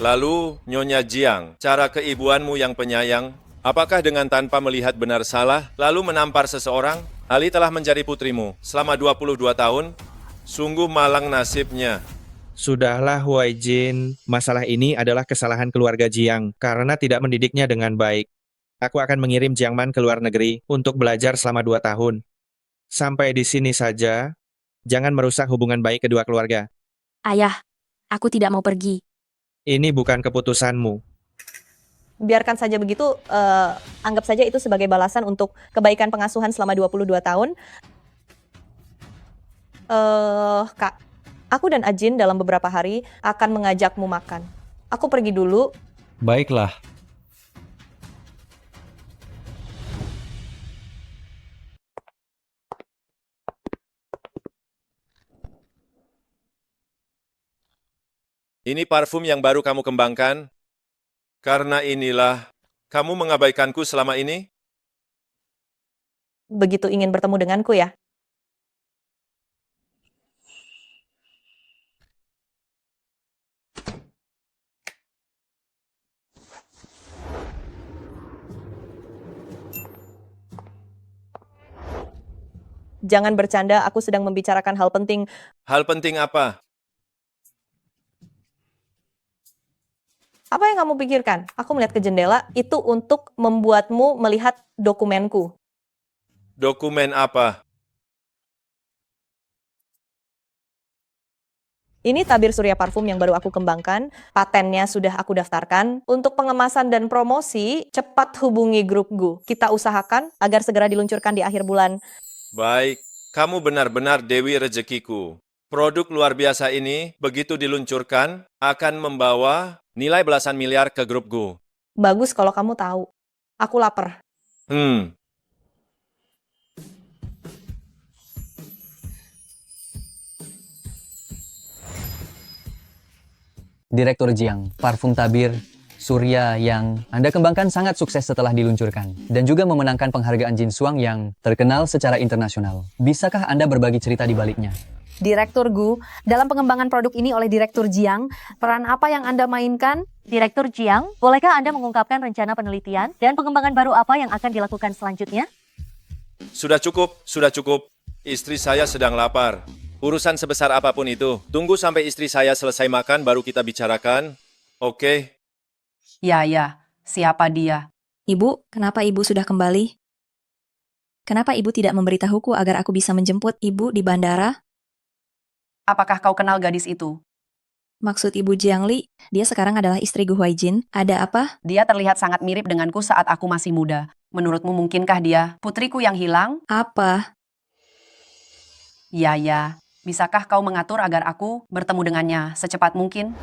Lalu, Nyonya Jiang, cara keibuanmu yang penyayang, apakah dengan tanpa melihat benar salah, lalu menampar seseorang? Ali telah menjadi putrimu selama 22 tahun, sungguh malang nasibnya. Sudahlah Huai Jin, masalah ini adalah kesalahan keluarga Jiang karena tidak mendidiknya dengan baik. Aku akan mengirim Jiang Man ke luar negeri untuk belajar selama 2 tahun. Sampai di sini saja, jangan merusak hubungan baik kedua keluarga. Ayah, aku tidak mau pergi. Ini bukan keputusanmu. Biarkan saja begitu, anggap saja itu sebagai balasan untuk kebaikan pengasuhan selama 22 tahun. Kak, aku dan Ajin dalam beberapa hari akan mengajakmu makan. Aku pergi dulu. Baiklah. Ini parfum yang baru kamu kembangkan? Karena inilah, kamu mengabaikanku selama ini? Begitu ingin bertemu denganku ya? Jangan bercanda, aku sedang membicarakan hal penting. Hal penting apa? Apa yang kamu pikirkan? Aku melihat ke jendela, itu untuk membuatmu melihat dokumenku. Dokumen apa? Ini tabir surya parfum yang baru aku kembangkan. Patennya sudah aku daftarkan. Untuk pengemasan dan promosi, cepat hubungi grup Gu. Kita usahakan agar segera diluncurkan di akhir bulan. Baik, kamu benar-benar Dewi Rezekiku. Produk luar biasa ini, begitu diluncurkan, akan membawa nilai belasan miliar ke grup Gu. Bagus kalau kamu tahu. Aku lapar. Direktur Jiang, parfum tabir surya yang Anda kembangkan sangat sukses setelah diluncurkan dan juga memenangkan penghargaan Jinsuang yang terkenal secara internasional. Bisakah Anda berbagi cerita di baliknya? Direktur Gu, dalam pengembangan produk ini oleh Direktur Jiang, peran apa yang Anda mainkan? Direktur Jiang, bolehkah Anda mengungkapkan rencana penelitian dan pengembangan baru apa yang akan dilakukan selanjutnya? Sudah cukup, sudah cukup. Istri saya sedang lapar. Urusan sebesar apapun itu, tunggu sampai istri saya selesai makan baru kita bicarakan. Oke? Ya, siapa dia? Ibu, kenapa ibu sudah kembali? Kenapa ibu tidak memberitahuku agar aku bisa menjemput ibu di bandara? Apakah kau kenal gadis itu? Maksud ibu Jiangli, dia sekarang adalah istri Gu Huaijin. Ada apa? Dia terlihat sangat mirip denganku saat aku masih muda. Menurutmu mungkinkah dia putriku yang hilang? Apa? Ya. Bisakah kau mengatur agar aku bertemu dengannya secepat mungkin?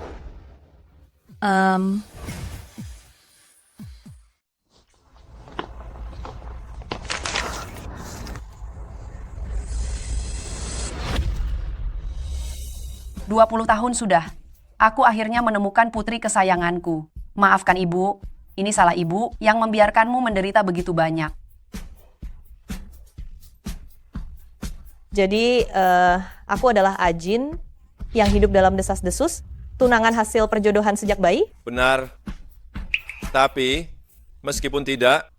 20 tahun sudah. Aku akhirnya menemukan putri kesayanganku. Maafkan ibu, ini salah ibu yang membiarkanmu menderita begitu banyak. Jadi, aku adalah Ajin yang hidup dalam desas-desus, tunangan hasil perjodohan sejak bayi. Benar. Tapi, meskipun tidak,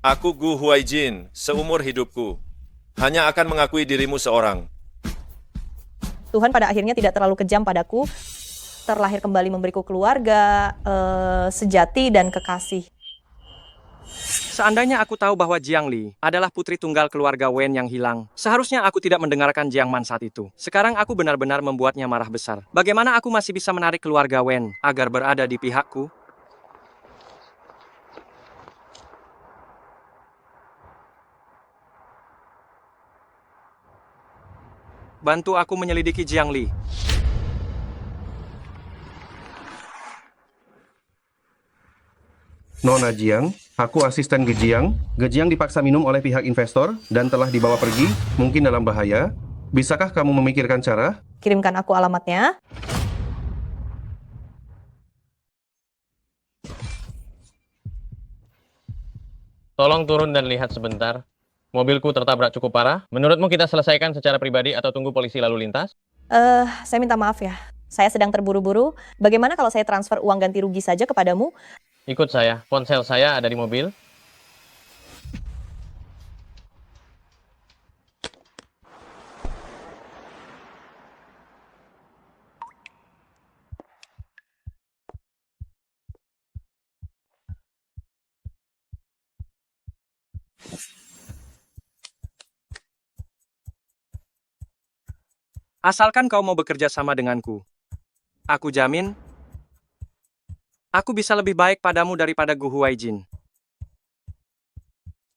aku Gu Huaijin seumur hidupku. Hanya akan mengakui dirimu seorang. Tuhan pada akhirnya tidak terlalu kejam padaku, terlahir kembali memberiku keluarga, sejati dan kekasih. Seandainya aku tahu bahwa Jiang Li adalah putri tunggal keluarga Wen yang hilang, seharusnya aku tidak mendengarkan Jiang Man saat itu. Sekarang aku benar-benar membuatnya marah besar. Bagaimana aku masih bisa menarik keluarga Wen agar berada di pihakku? Bantu aku menyelidiki Jiang Li. Nona Jiang, aku asisten Gejiang. Gejiang dipaksa minum oleh pihak investor dan telah dibawa pergi, mungkin dalam bahaya. Bisakah kamu memikirkan cara? Kirimkan aku alamatnya. Tolong turun dan lihat sebentar. Mobilku tertabrak cukup parah. Menurutmu kita selesaikan secara pribadi atau tunggu polisi lalu lintas? Saya minta maaf ya. Saya sedang terburu-buru. Bagaimana kalau saya transfer uang ganti rugi saja kepadamu? Ikut saya. Ponsel saya ada di mobil. Asalkan kau mau bekerja sama denganku, aku jamin, aku bisa lebih baik padamu daripada Gu Huaijin.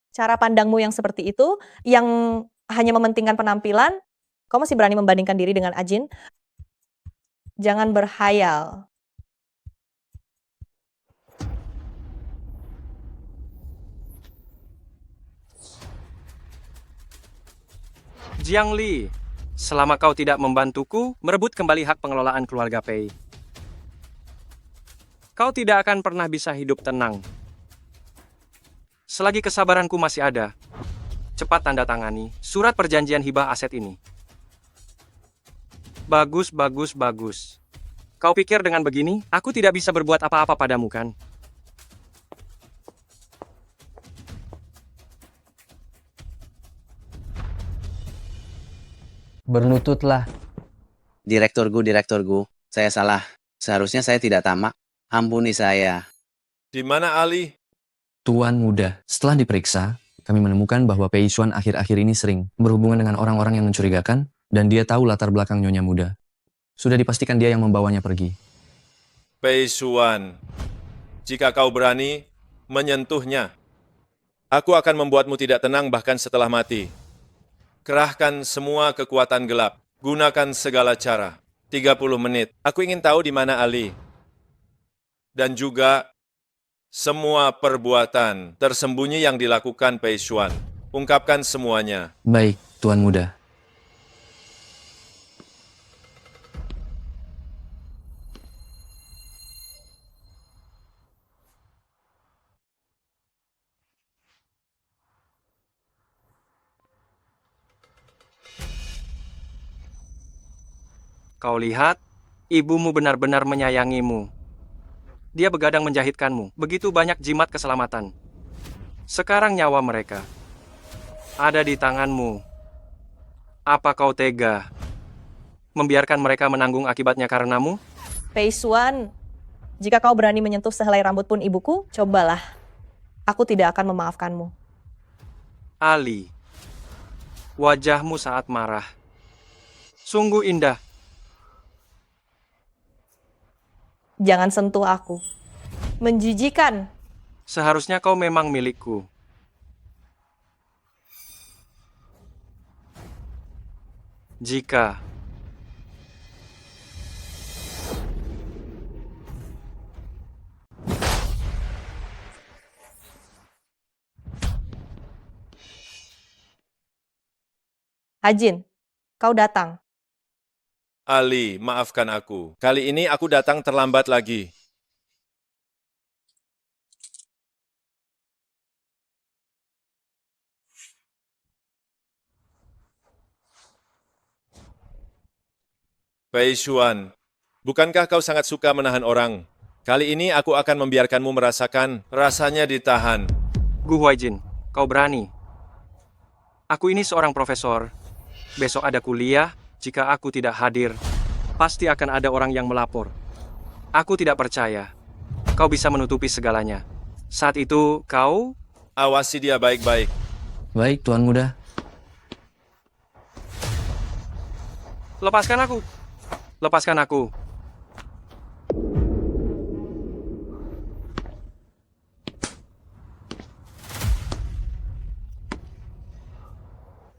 Cara pandangmu yang seperti itu, yang hanya mementingkan penampilan, kau masih berani membandingkan diri dengan Ajin? Jangan berhayal. Jiang Li, selama kau tidak membantuku merebut kembali hak pengelolaan keluarga Pei, kau tidak akan pernah bisa hidup tenang. Selagi kesabaranku masih ada, cepat tanda tangani surat perjanjian hibah aset ini. Bagus, bagus, bagus. Kau pikir dengan begini, aku tidak bisa berbuat apa-apa padamu kan? Berlututlah. Direktur Gu, saya salah. Seharusnya saya tidak tamak. Ampuni saya. Di mana Ali? Tuan muda, setelah diperiksa, kami menemukan bahwa Pei Xuan akhir-akhir ini sering berhubungan dengan orang-orang yang mencurigakan, dan dia tahu latar belakang Nyonya Muda. Sudah dipastikan dia yang membawanya pergi. Pei Xuan, jika kau berani menyentuhnya, aku akan membuatmu tidak tenang bahkan setelah mati. Kerahkan semua kekuatan gelap. Gunakan segala cara. 30 menit. Aku ingin tahu di mana Ali. Dan juga semua perbuatan tersembunyi yang dilakukan Pei Xuan. Ungkapkan semuanya. Baik, Tuan Muda. Kau lihat, ibumu benar-benar menyayangimu. Dia begadang menjahitkanmu, begitu banyak jimat keselamatan. Sekarang nyawa mereka ada di tanganmu. Apa kau tega membiarkan mereka menanggung akibatnya karenamu? Pei Xuan, jika kau berani menyentuh sehelai rambut pun ibuku, cobalah. Aku tidak akan memaafkanmu. Ali, wajahmu saat marah sungguh indah. Jangan sentuh aku. Menjijikan. Seharusnya kau memang milikku. Jika Ajin, kau datang. Ali, maafkan aku. Kali ini aku datang terlambat lagi. Pei Xuan, bukankah kau sangat suka menahan orang? Kali ini aku akan membiarkanmu merasakan rasanya ditahan. Gu Huaijin, kau berani. Aku ini seorang profesor. Besok ada kuliah. Jika aku tidak hadir, pasti akan ada orang yang melapor. Aku tidak percaya. Kau bisa menutupi segalanya. Saat itu, kau... Awasi dia baik-baik. Baik, Tuan Muda. Lepaskan aku. Lepaskan aku.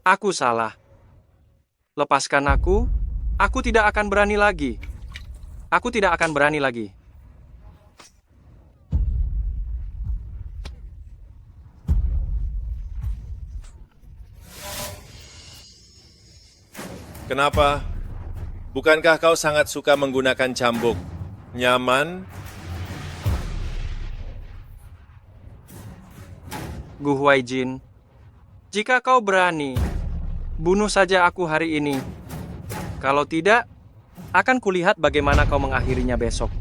Aku salah. Lepaskan aku. Aku tidak akan berani lagi. Aku tidak akan berani lagi. Kenapa? Bukankah kau sangat suka menggunakan cambuk? Nyaman? Gu Huaijin, jika kau berani, bunuh saja aku hari ini. Kalau tidak, akan kulihat bagaimana kau mengakhirinya besok.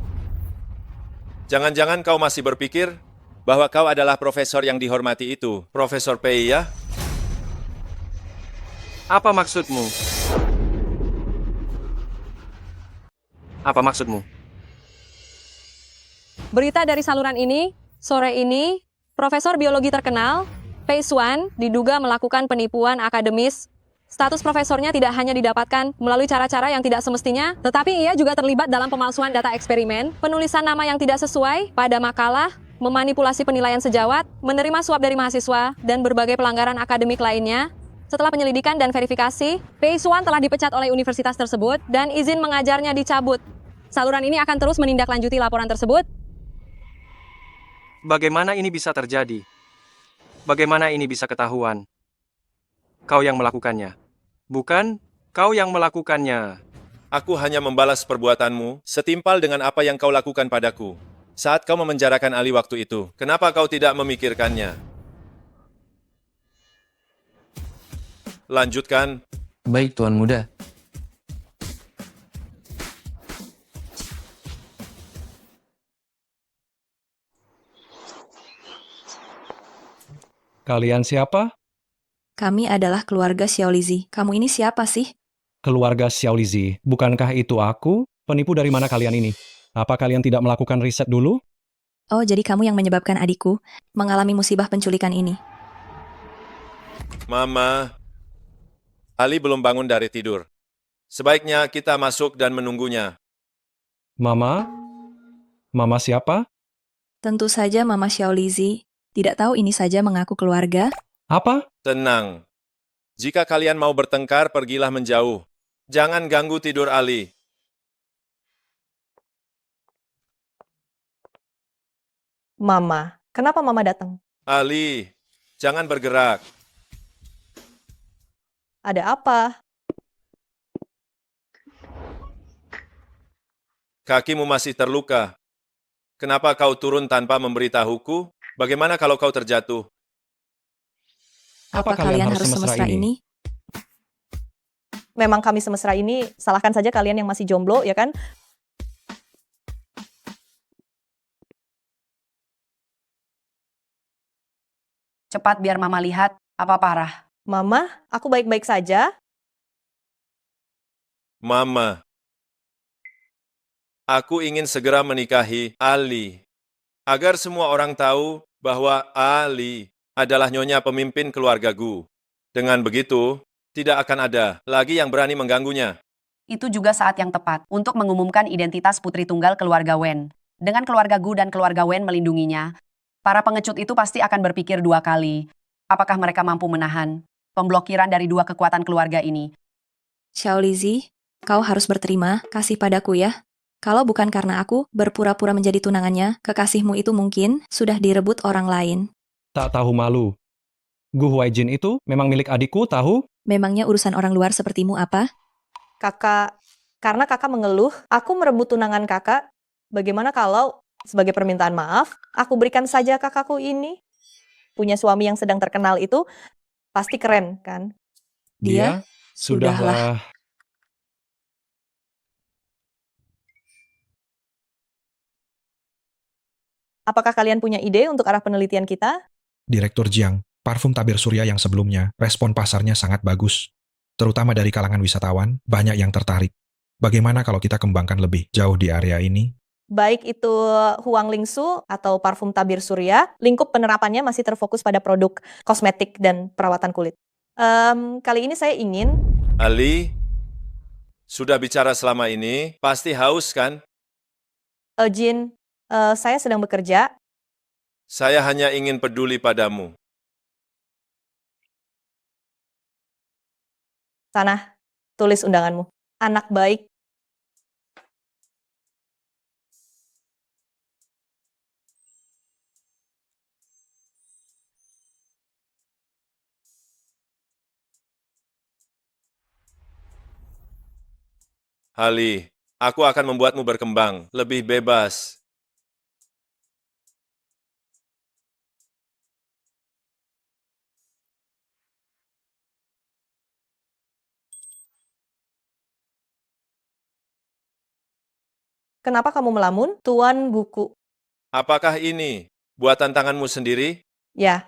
Jangan-jangan kau masih berpikir bahwa kau adalah profesor yang dihormati itu, Profesor Pei ya? Apa maksudmu? Apa maksudmu? Berita dari saluran ini, sore ini, Profesor Biologi terkenal, Pei Xuan, diduga melakukan penipuan akademis. Status profesornya tidak hanya didapatkan melalui cara-cara yang tidak semestinya, tetapi ia juga terlibat dalam pemalsuan data eksperimen, penulisan nama yang tidak sesuai pada makalah, memanipulasi penilaian sejawat, menerima suap dari mahasiswa, dan berbagai pelanggaran akademik lainnya. Setelah penyelidikan dan verifikasi, Pei Xuan telah dipecat oleh universitas tersebut dan izin mengajarnya dicabut. Saluran ini akan terus menindaklanjuti laporan tersebut. Bagaimana ini bisa terjadi? Bagaimana ini bisa ketahuan? Kau yang melakukannya. Bukan, kau yang melakukannya. Aku hanya membalas perbuatanmu setimpal dengan apa yang kau lakukan padaku. Saat kau memenjarakan Ali waktu itu, kenapa kau tidak memikirkannya? Lanjutkan. Baik, Tuan Muda. Kalian siapa? Kami adalah keluarga Xiaolizi. Kamu ini siapa sih? Keluarga Xiaolizi. Bukankah itu aku? Penipu dari mana kalian ini? Apa kalian tidak melakukan riset dulu? Oh, jadi kamu yang menyebabkan adikku mengalami musibah penculikan ini. Mama, Ali belum bangun dari tidur. Sebaiknya kita masuk dan menunggunya. Mama? Mama siapa? Tentu saja Mama Xiaolizi. Tidak tahu ini saja mengaku keluarga? Apa? Tenang. Jika kalian mau bertengkar, pergilah menjauh. Jangan ganggu tidur Ali. Mama, kenapa Mama datang? Ali, jangan bergerak. Ada apa? Kakimu masih terluka. Kenapa kau turun tanpa memberitahuku? Bagaimana kalau kau terjatuh? Apa kalian harus semesra ini? Memang kami semesra ini, salahkan saja kalian yang masih jomblo, ya kan? Cepat biar Mama lihat, apa parah? Mama, aku baik-baik saja. Mama, aku ingin segera menikahi Ali. Agar semua orang tahu bahwa Ali adalah nyonya pemimpin keluarga Gu. Dengan begitu, tidak akan ada lagi yang berani mengganggunya. Itu juga saat yang tepat untuk mengumumkan identitas putri tunggal keluarga Wen. Dengan keluarga Gu dan keluarga Wen melindunginya, para pengecut itu pasti akan berpikir dua kali. Apakah mereka mampu menahan pemblokiran dari dua kekuatan keluarga ini? Xiaolizi, kau harus berterima kasih padaku ya. Kalau bukan karena aku berpura-pura menjadi tunangannya, kekasihmu itu mungkin sudah direbut orang lain. Tak tahu malu. Gu Huaijin itu memang milik adikku, tahu? Memangnya urusan orang luar sepertimu apa? Kakak, karena kakak mengeluh, aku merebut tunangan kakak. Bagaimana kalau, sebagai permintaan maaf, aku berikan saja kakakku ini? Punya suami yang sedang terkenal itu, pasti keren, kan? Dia? Sudahlah. Apakah kalian punya ide untuk arah penelitian kita? Direktur Jiang, parfum tabir surya yang sebelumnya, respon pasarnya sangat bagus. terutama dari kalangan wisatawan, banyak yang tertarik. Bagaimana kalau kita kembangkan lebih jauh di area ini? Baik itu Huang Lingsu atau parfum tabir surya, lingkup penerapannya masih terfokus pada produk kosmetik dan perawatan kulit. Kali ini saya ingin... Ali, sudah bicara selama ini, pasti haus kan? Jin, saya sedang bekerja. Saya hanya ingin peduli padamu. Sana, tulis undanganmu. Anak baik. Ali, aku akan membuatmu berkembang, lebih bebas. Kenapa kamu melamun, Tuan Buku? Apakah ini buatan tanganmu sendiri? Ya.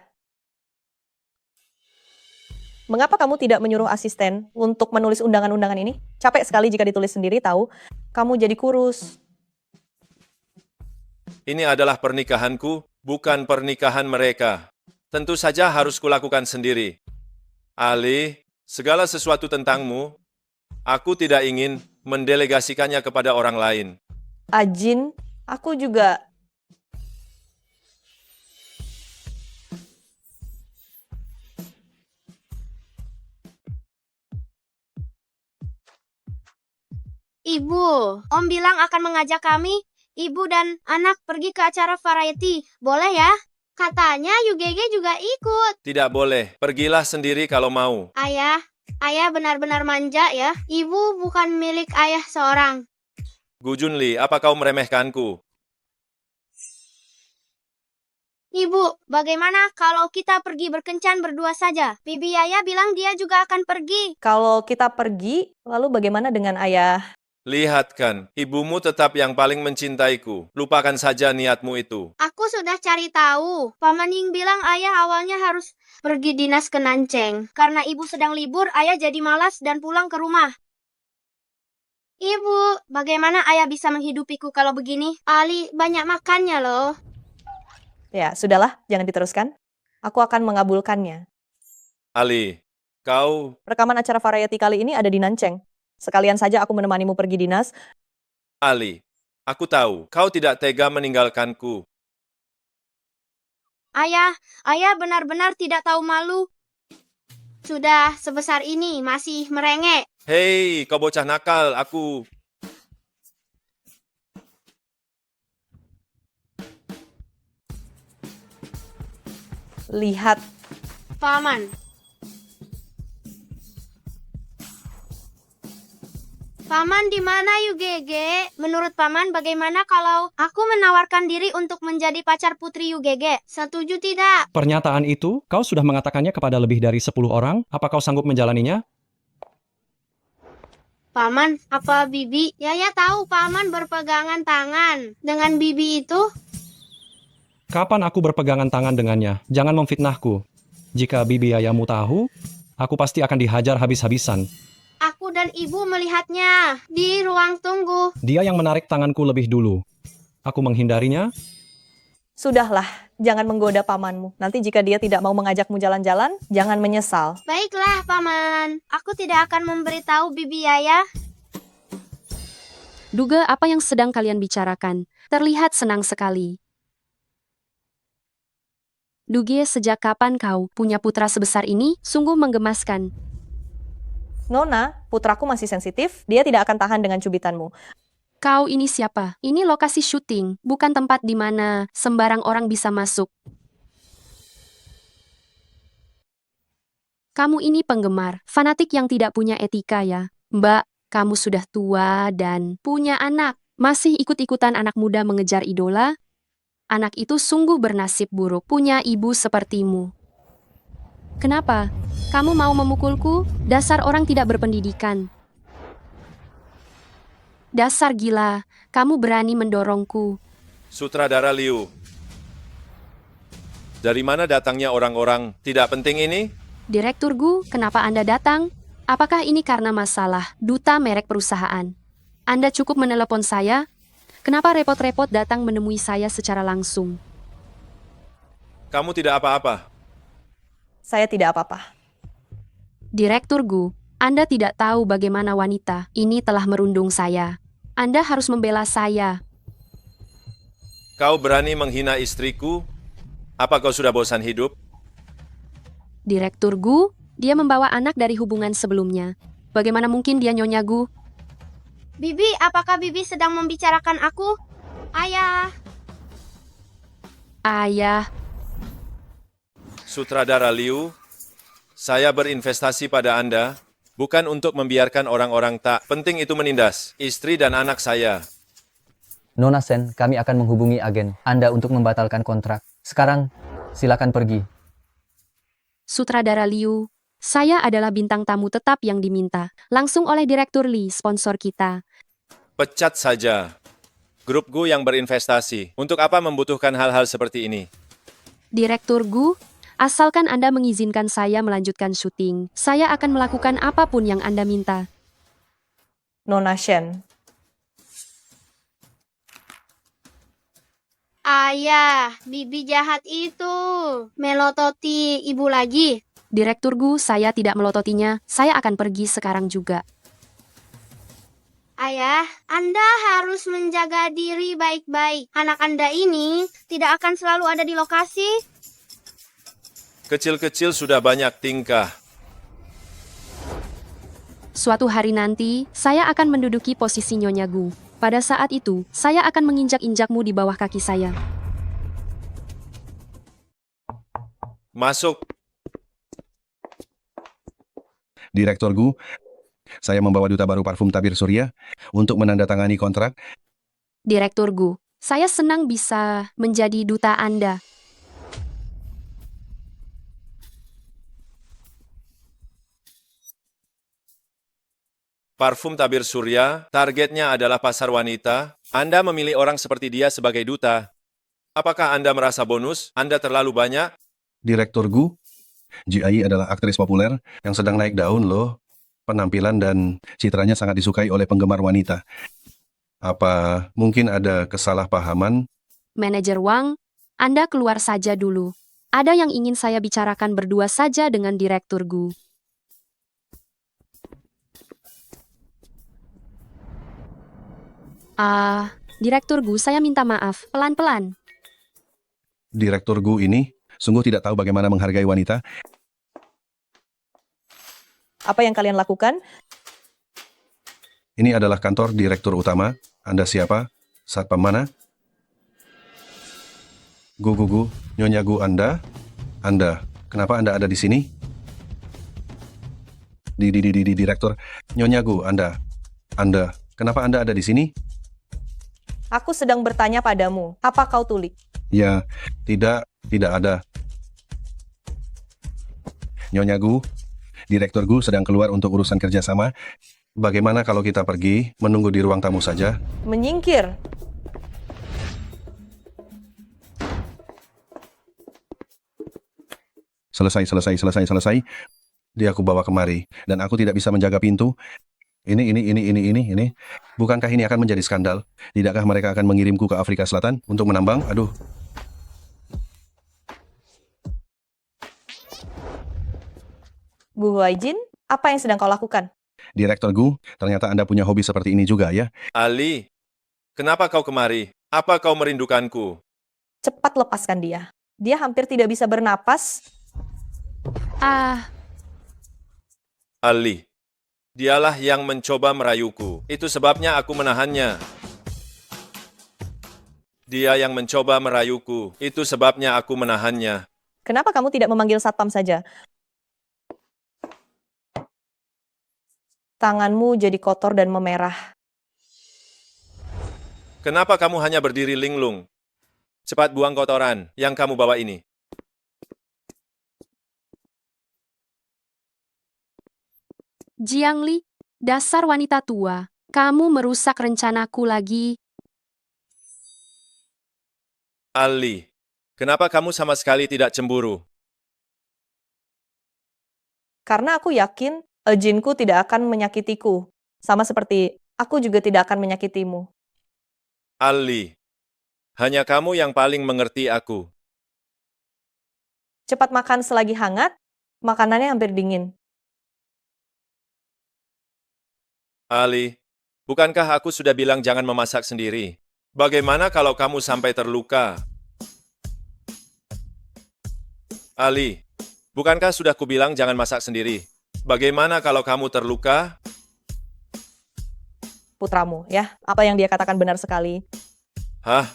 Mengapa kamu tidak menyuruh asisten untuk menulis undangan-undangan ini? Capek sekali jika ditulis sendiri, tahu. Kamu jadi kurus. Ini adalah pernikahanku, bukan pernikahan mereka. Tentu saja harus kulakukan sendiri. Ali, segala sesuatu tentangmu, aku tidak ingin mendelegasikannya kepada orang lain. Ajin, aku juga... Ibu, Om bilang akan mengajak kami, ibu dan anak pergi ke acara variety. Boleh ya? Katanya UGG juga ikut. Tidak boleh, pergilah sendiri kalau mau. Ayah benar-benar manja ya. Ibu bukan milik ayah seorang. Gu Junli, apa kau meremehkanku? Ibu, bagaimana kalau kita pergi berkencan berdua saja? Bibi Yaya bilang dia juga akan pergi. Kalau kita pergi, lalu bagaimana dengan ayah? Lihat kan, ibumu tetap yang paling mencintaiku. Lupakan saja niatmu itu. Aku sudah cari tahu. Paman Ying bilang ayah awalnya harus pergi dinas ke Nanceng. Karena ibu sedang libur, ayah jadi malas dan pulang ke rumah. Ibu, bagaimana ayah bisa menghidupiku kalau begini? Ali, banyak makannya loh. Ya, sudahlah, jangan diteruskan. Aku akan mengabulkannya. Ali, kau... Rekaman acara variety kali ini ada di Nanceng. Sekalian saja aku menemanimu pergi dinas. Ali, aku tahu, kau tidak tega meninggalkanku. Ayah benar-benar tidak tahu malu. Sudah sebesar ini, masih merengek. Hei, kau bocah nakal, aku... Lihat. Paman. Paman di mana UGG? Menurut Paman bagaimana kalau aku menawarkan diri untuk menjadi pacar putri UGG? Setuju tidak? Pernyataan itu, kau sudah mengatakannya kepada lebih dari 10 orang. Apa kau sanggup menjalaninya? Paman, apa Bibi? Yaya tahu Paman berpegangan tangan dengan Bibi itu? Kapan aku berpegangan tangan dengannya? Jangan memfitnahku. Jika bibi Yayamu tahu, aku pasti akan dihajar habis-habisan. Aku dan ibu melihatnya di ruang tunggu. Dia yang menarik tanganku lebih dulu. Aku menghindarinya. Sudahlah, jangan menggoda pamanmu. Nanti jika dia tidak mau mengajakmu jalan-jalan, jangan menyesal. Baiklah, Paman. Aku tidak akan memberitahu Bibi Yaya. Duga apa yang sedang kalian bicarakan. Terlihat senang sekali. Duge, sejak kapan kau punya putra sebesar ini? Sungguh menggemaskan. Nona, putraku masih sensitif, dia tidak akan tahan dengan cubitanmu. Kau ini siapa? Ini lokasi syuting, bukan tempat di mana sembarang orang bisa masuk. Kamu ini penggemar, fanatik yang tidak punya etika ya. Mbak, kamu sudah tua dan punya anak. Masih ikut-ikutan anak muda mengejar idola? Anak itu sungguh bernasib buruk, punya ibu sepertimu. Kenapa? Kamu mau memukulku? Dasar orang tidak berpendidikan. Dasar gila, kamu berani mendorongku. Sutradara Liu. Dari mana datangnya orang-orang tidak penting ini? Direktur Gu, kenapa Anda datang? Apakah ini karena masalah duta merek perusahaan? Anda cukup menelepon saya? Kenapa repot-repot datang menemui saya secara langsung? Kamu tidak apa-apa. Saya tidak apa-apa. Direktur Gu, Anda tidak tahu bagaimana wanita ini telah merundung saya. Anda harus membela saya. Kau berani menghina istriku? Apa kau sudah bosan hidup? Direktur Gu, dia membawa anak dari hubungan sebelumnya. Bagaimana mungkin dia Nyonya Gu? Bibi, apakah Bibi sedang membicarakan aku? Ayah. Ayah, Sutradara Liu, saya berinvestasi pada Anda, bukan untuk membiarkan orang-orang tak penting itu menindas istri dan anak saya. Nona Sen, kami akan menghubungi agen Anda untuk membatalkan kontrak. Sekarang, silakan pergi. Sutradara Liu, saya adalah bintang tamu tetap yang diminta langsung oleh Direktur Lee, sponsor kita. Pecat saja. Grup Gu yang berinvestasi. Untuk apa membutuhkan hal-hal seperti ini? Direktur Gu, asalkan Anda mengizinkan saya melanjutkan syuting, saya akan melakukan apapun yang Anda minta. Nona Shen, Ayah, Bibi jahat itu. Melototi ibu lagi. Direktur Gu, saya tidak melototinya, saya akan pergi sekarang juga. Ayah, Anda harus menjaga diri baik-baik. Anak Anda ini tidak akan selalu ada di lokasi. Kecil-kecil sudah banyak tingkah. Suatu hari nanti, saya akan menduduki posisi Nyonya Gu. Pada saat itu, saya akan menginjak-injakmu di bawah kaki saya. Masuk. Direktur Gu, saya membawa duta baru parfum Tabir Surya untuk menandatangani kontrak. Direktur Gu, saya senang bisa menjadi duta Anda. Parfum Tabir Surya, targetnya adalah pasar wanita. Anda memilih orang seperti dia sebagai duta. Apakah Anda merasa bonus? Anda terlalu banyak? Direktur Gu, Ji adalah aktris populer yang sedang naik daun loh. Penampilan dan citranya sangat disukai oleh penggemar wanita. Apa mungkin ada kesalahpahaman? Manajer Wang, Anda keluar saja dulu. Ada yang ingin saya bicarakan berdua saja dengan Direktur Gu. Direktur Gu, saya minta maaf. Pelan-pelan. Direktur Gu ini sungguh tidak tahu bagaimana menghargai wanita. apa yang kalian lakukan? Ini adalah kantor direktur utama. Anda siapa? Satpam mana? Gu, Nyonya Gu Anda? Anda, kenapa Anda ada di sini? Di direktur. Nyonya Gu Anda, kenapa Anda ada di sini? Aku sedang bertanya padamu, apa kau tuli? Ya, tidak ada. Nyonya Gu, Direktur Gu sedang keluar untuk urusan kerjasama. Bagaimana kalau kita pergi, menunggu di ruang tamu saja? Menyingkir. Selesai. Dia aku bawa kemari, dan aku tidak bisa menjaga pintu. Ini. Bukankah ini akan menjadi skandal? Tidakkah mereka akan mengirimku ke Afrika Selatan untuk menambang? Aduh. Gu Huaijin, apa yang sedang kau lakukan? Direktur Gu, ternyata Anda punya hobi seperti ini juga ya? Ali, kenapa kau kemari? Apa kau merindukanku? Cepat lepaskan dia. Dia hampir tidak bisa bernapas. Ali, dialah yang mencoba merayuku. Itu sebabnya aku menahannya. Dia yang mencoba merayuku. Itu sebabnya aku menahannya. Kenapa kamu tidak memanggil satpam saja? Tanganmu jadi kotor dan memerah. Kenapa kamu hanya berdiri linglung? Cepat buang kotoran yang kamu bawa ini. Jiangli, dasar wanita tua. Kamu merusak rencanaku lagi. Ali, kenapa kamu sama sekali tidak cemburu? Karena aku yakin Jinku tidak akan menyakitiku. Sama seperti aku juga tidak akan menyakitimu. Ali, hanya kamu yang paling mengerti aku. Cepat makan selagi hangat, makanannya hampir dingin. Ali, bukankah aku sudah bilang jangan memasak sendiri? Bagaimana kalau kamu sampai terluka? Ali, bukankah sudah kubilang jangan masak sendiri? Bagaimana kalau kamu terluka? Putramu, ya, apa yang dia katakan benar sekali. Hah?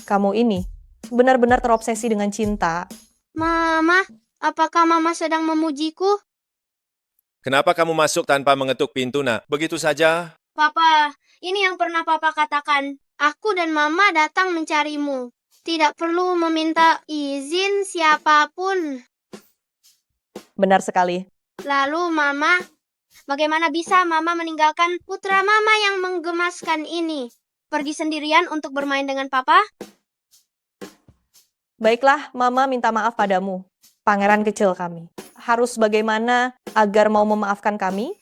Kamu ini benar-benar terobsesi dengan cinta. Mama, apakah Mama sedang memujiku? Kenapa kamu masuk tanpa mengetuk pintu, nak? Begitu saja? Papa, ini yang pernah Papa katakan. Aku dan Mama datang mencarimu. Tidak perlu meminta izin siapapun. Benar sekali. Lalu Mama, bagaimana bisa Mama meninggalkan putra Mama yang menggemaskan ini? Pergi sendirian untuk bermain dengan Papa? Baiklah, Mama minta maaf padamu, pangeran kecil kami. Harus bagaimana agar mau memaafkan kami?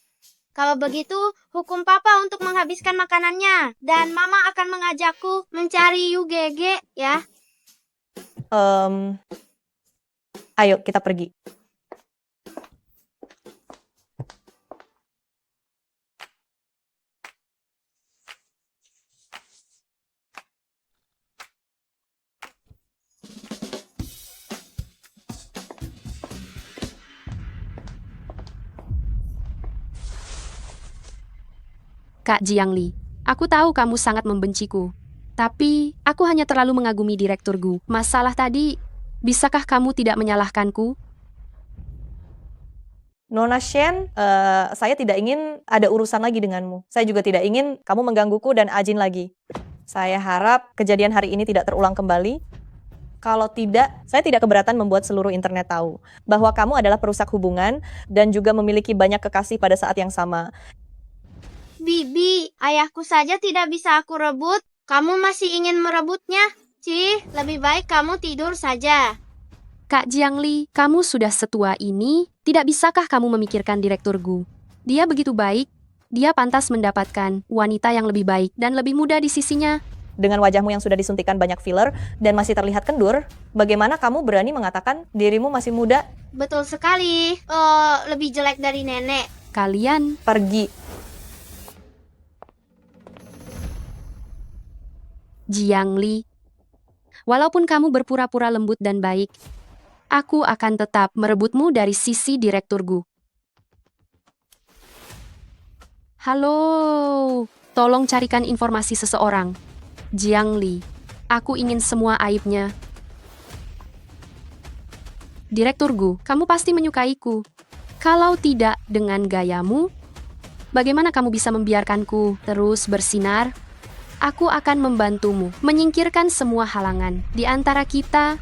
Kalau begitu, hukum Papa untuk menghabiskan makanannya. Dan Mama akan mengajakku mencari UGG, ya. Ayo, kita pergi. Kak Jiangli, aku tahu kamu sangat membenciku. Tapi, aku hanya terlalu mengagumi Direktur Gu. Masalah tadi, bisakah kamu tidak menyalahkanku? Nona Shen, saya tidak ingin ada urusan lagi denganmu. Saya juga tidak ingin kamu menggangguku dan Ajin lagi. Saya harap kejadian hari ini tidak terulang kembali. Kalau tidak, saya tidak keberatan membuat seluruh internet tahu bahwa kamu adalah perusak hubungan dan juga memiliki banyak kekasih pada saat yang sama. Bibi, ayahku saja tidak bisa aku rebut. Kamu masih ingin merebutnya? Cih, lebih baik kamu tidur saja. Kak Jiangli, kamu sudah setua ini, tidak bisakah kamu memikirkan Direktur Gu? Dia begitu baik, dia pantas mendapatkan wanita yang lebih baik dan lebih muda di sisinya. Dengan wajahmu yang sudah disuntikan banyak filler dan masih terlihat kendur, bagaimana kamu berani mengatakan dirimu masih muda? Betul sekali. Lebih jelek dari nenek. Kalian pergi. Jiangli, walaupun kamu berpura-pura lembut dan baik, aku akan tetap merebutmu dari sisi Direktur Gu. Halo, tolong carikan informasi seseorang. Jiangli, aku ingin semua aibnya. Direktur Gu, kamu pasti menyukaiku. Kalau tidak dengan gayamu, bagaimana kamu bisa membiarkanku terus bersinar? Aku akan membantumu menyingkirkan semua halangan di antara kita.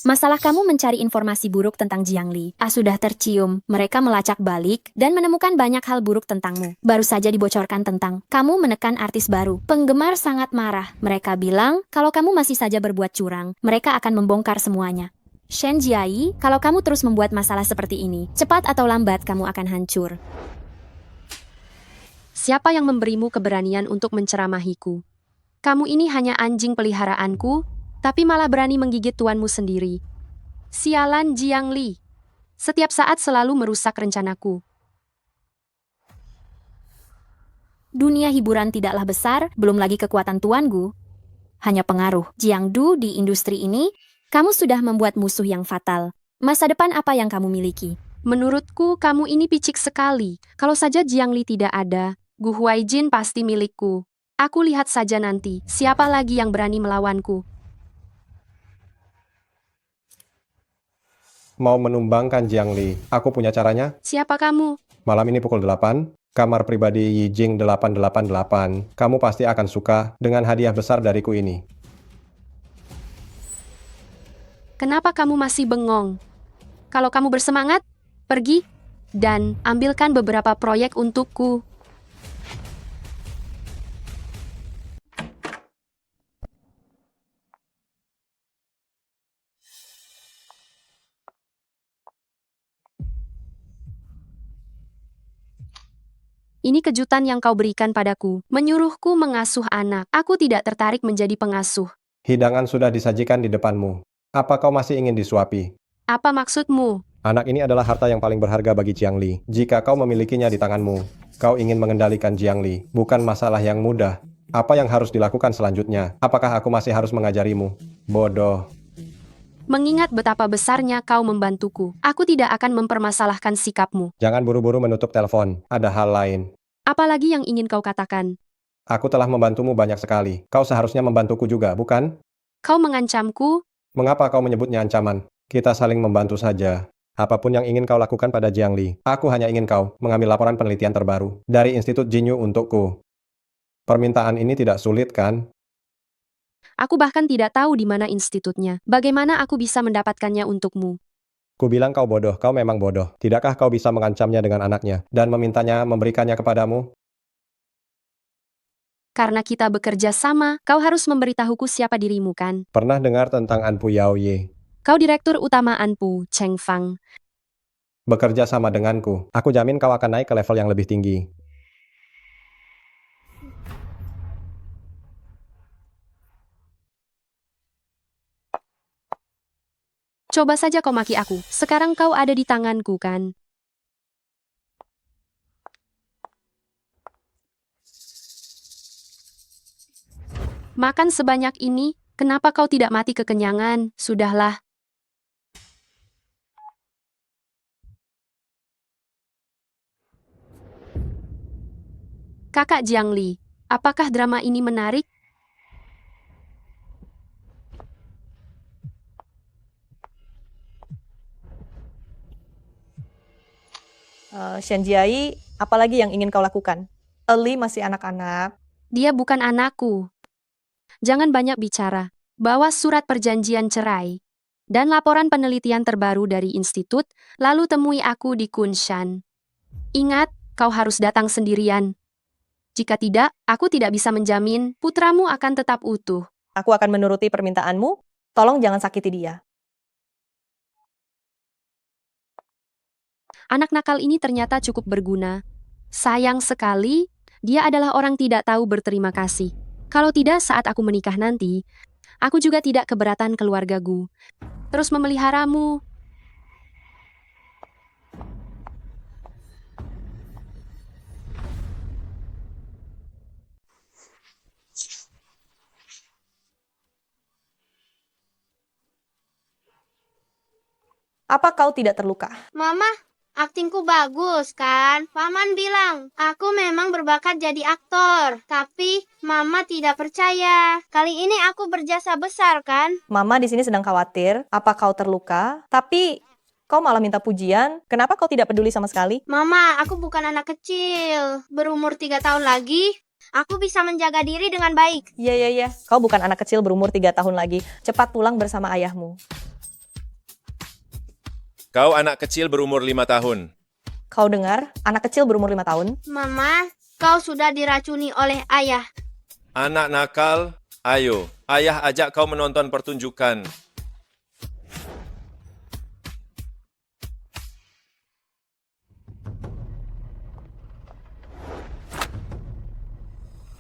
Masalah kamu mencari informasi buruk tentang Jiangli. Sudah tercium, mereka melacak balik dan menemukan banyak hal buruk tentangmu. Baru saja dibocorkan tentang kamu menekan artis baru. Penggemar sangat marah. Mereka bilang, kalau kamu masih saja berbuat curang, mereka akan membongkar semuanya. Shen Jiai, kalau kamu terus membuat masalah seperti ini, cepat atau lambat kamu akan hancur. Siapa yang memberimu keberanian untuk menceramahiku? Kamu ini hanya anjing peliharaanku, tapi malah berani menggigit tuanmu sendiri. Sialan Jiangli. Setiap saat selalu merusak rencanaku. Dunia hiburan tidaklah besar, belum lagi kekuatan Tuan Gu. Hanya pengaruh Jiangdu di industri ini, kamu sudah membuat musuh yang fatal. Masa depan apa yang kamu miliki? Menurutku, kamu ini picik sekali. Kalau saja Jiangli tidak ada, Gu Huaijin pasti milikku. Aku lihat saja nanti, siapa lagi yang berani melawanku. Mau menumbangkan Jiangli, aku punya caranya. Siapa kamu? Malam ini pukul 8, kamar pribadi Yijing 888. Kamu pasti akan suka dengan hadiah besar dariku ini. Kenapa kamu masih bengong? Kalau kamu bersemangat, pergi dan ambilkan beberapa proyek untukku. Ini kejutan yang kau berikan padaku, menyuruhku mengasuh anak. Aku tidak tertarik menjadi pengasuh. Hidangan sudah disajikan di depanmu. Apa kau masih ingin disuapi? Apa maksudmu? Anak ini adalah harta yang paling berharga bagi Jiangli. Jika kau memilikinya di tanganmu, kau ingin mengendalikan Jiangli. Bukan masalah yang mudah. Apa yang harus dilakukan selanjutnya? Apakah aku masih harus mengajarimu? Bodoh. Mengingat betapa besarnya kau membantuku, aku tidak akan mempermasalahkan sikapmu. Jangan buru-buru menutup telepon. Ada hal lain. Apalagi yang ingin kau katakan? Aku telah membantumu banyak sekali. Kau seharusnya membantuku juga, bukan? Kau mengancamku? Mengapa kau menyebutnya ancaman? Kita saling membantu saja. Apapun yang ingin kau lakukan pada Jiangli, aku hanya ingin kau mengambil laporan penelitian terbaru dari Institut Jinyu untukku. Permintaan ini tidak sulit, kan? Aku bahkan tidak tahu di mana institutnya. Bagaimana aku bisa mendapatkannya untukmu? Ku bilang kau bodoh, kau memang bodoh. Tidakkah kau bisa mengancamnya dengan anaknya dan memintanya memberikannya kepadamu? Karena kita bekerja sama, kau harus memberitahuku siapa dirimu, kan? Pernah dengar tentang Anpu Yaoye? Kau direktur utama Anpu, Cheng Fang. Bekerja sama denganku, aku jamin kau akan naik ke level yang lebih tinggi. Coba saja kau maki aku. Sekarang kau ada di tanganku, kan? Makan sebanyak ini, kenapa kau tidak mati kekenyangan? Sudahlah. Kakak Jiangli, apakah drama ini menarik? Shen Jiai, apalagi yang ingin kau lakukan? Eli masih anak-anak. Dia bukan anakku. Jangan banyak bicara. Bawa surat perjanjian cerai dan laporan penelitian terbaru dari institut, lalu temui aku di Kunshan. Ingat, kau harus datang sendirian. Jika tidak, aku tidak bisa menjamin putramu akan tetap utuh. Aku akan menuruti permintaanmu. Tolong jangan sakiti dia. Anak nakal ini ternyata cukup berguna. Sayang sekali, dia adalah orang tidak tahu berterima kasih. Kalau tidak saat aku menikah nanti, aku juga tidak keberatan keluargaku terus memeliharamu. Apa kau tidak terluka? Mama, aktingku bagus kan? Paman bilang, aku memang berbakat jadi aktor. Tapi Mama tidak percaya. Kali ini aku berjasa besar kan? Mama di sini sedang khawatir, apa kau terluka? Tapi kau malah minta pujian. Kenapa kau tidak peduli sama sekali? Mama, aku bukan anak kecil. Berumur 3 tahun lagi, aku bisa menjaga diri dengan baik. Iya. Kau bukan anak kecil berumur 3 tahun lagi. Cepat pulang bersama ayahmu. Kau anak kecil berumur 5 tahun. Kau dengar? Anak kecil berumur 5 tahun. Mama, kau sudah diracuni oleh ayah. Anak nakal, ayo. Ayah ajak kau menonton pertunjukan.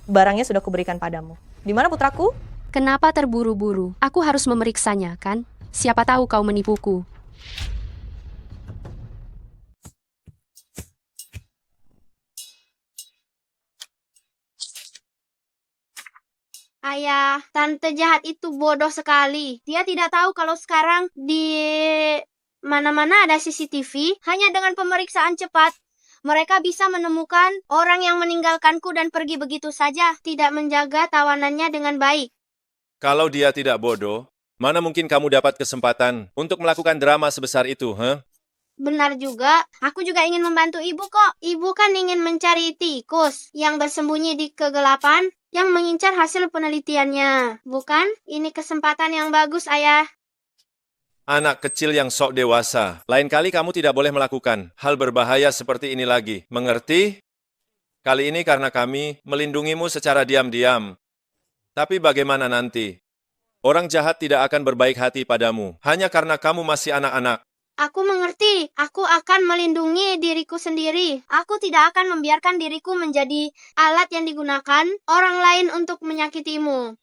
Barangnya sudah kuberikan padamu. Di mana putraku? Kenapa terburu-buru? Aku harus memeriksanya, kan? Siapa tahu kau menipuku. Ayah, tante jahat itu bodoh sekali. Dia tidak tahu kalau sekarang di mana-mana ada CCTV. Hanya dengan pemeriksaan cepat, mereka bisa menemukan orang yang meninggalkanku dan pergi begitu saja, tidak menjaga tawanannya dengan baik. Kalau dia tidak bodoh, mana mungkin kamu dapat kesempatan untuk melakukan drama sebesar itu, huh? Benar juga, aku juga ingin membantu ibu kok. Ibu kan ingin mencari tikus yang bersembunyi di kegelapan, yang mengincar hasil penelitiannya. Bukan? Ini kesempatan yang bagus, Ayah. Anak kecil yang sok dewasa. Lain kali kamu tidak boleh melakukan hal berbahaya seperti ini lagi. Mengerti? Kali ini karena kami melindungimu secara diam-diam. Tapi bagaimana nanti? Orang jahat tidak akan berbaik hati padamu hanya karena kamu masih anak-anak. Aku mengerti. Aku akan melindungi diriku sendiri. Aku tidak akan membiarkan diriku menjadi alat yang digunakan orang lain untuk menyakitimu.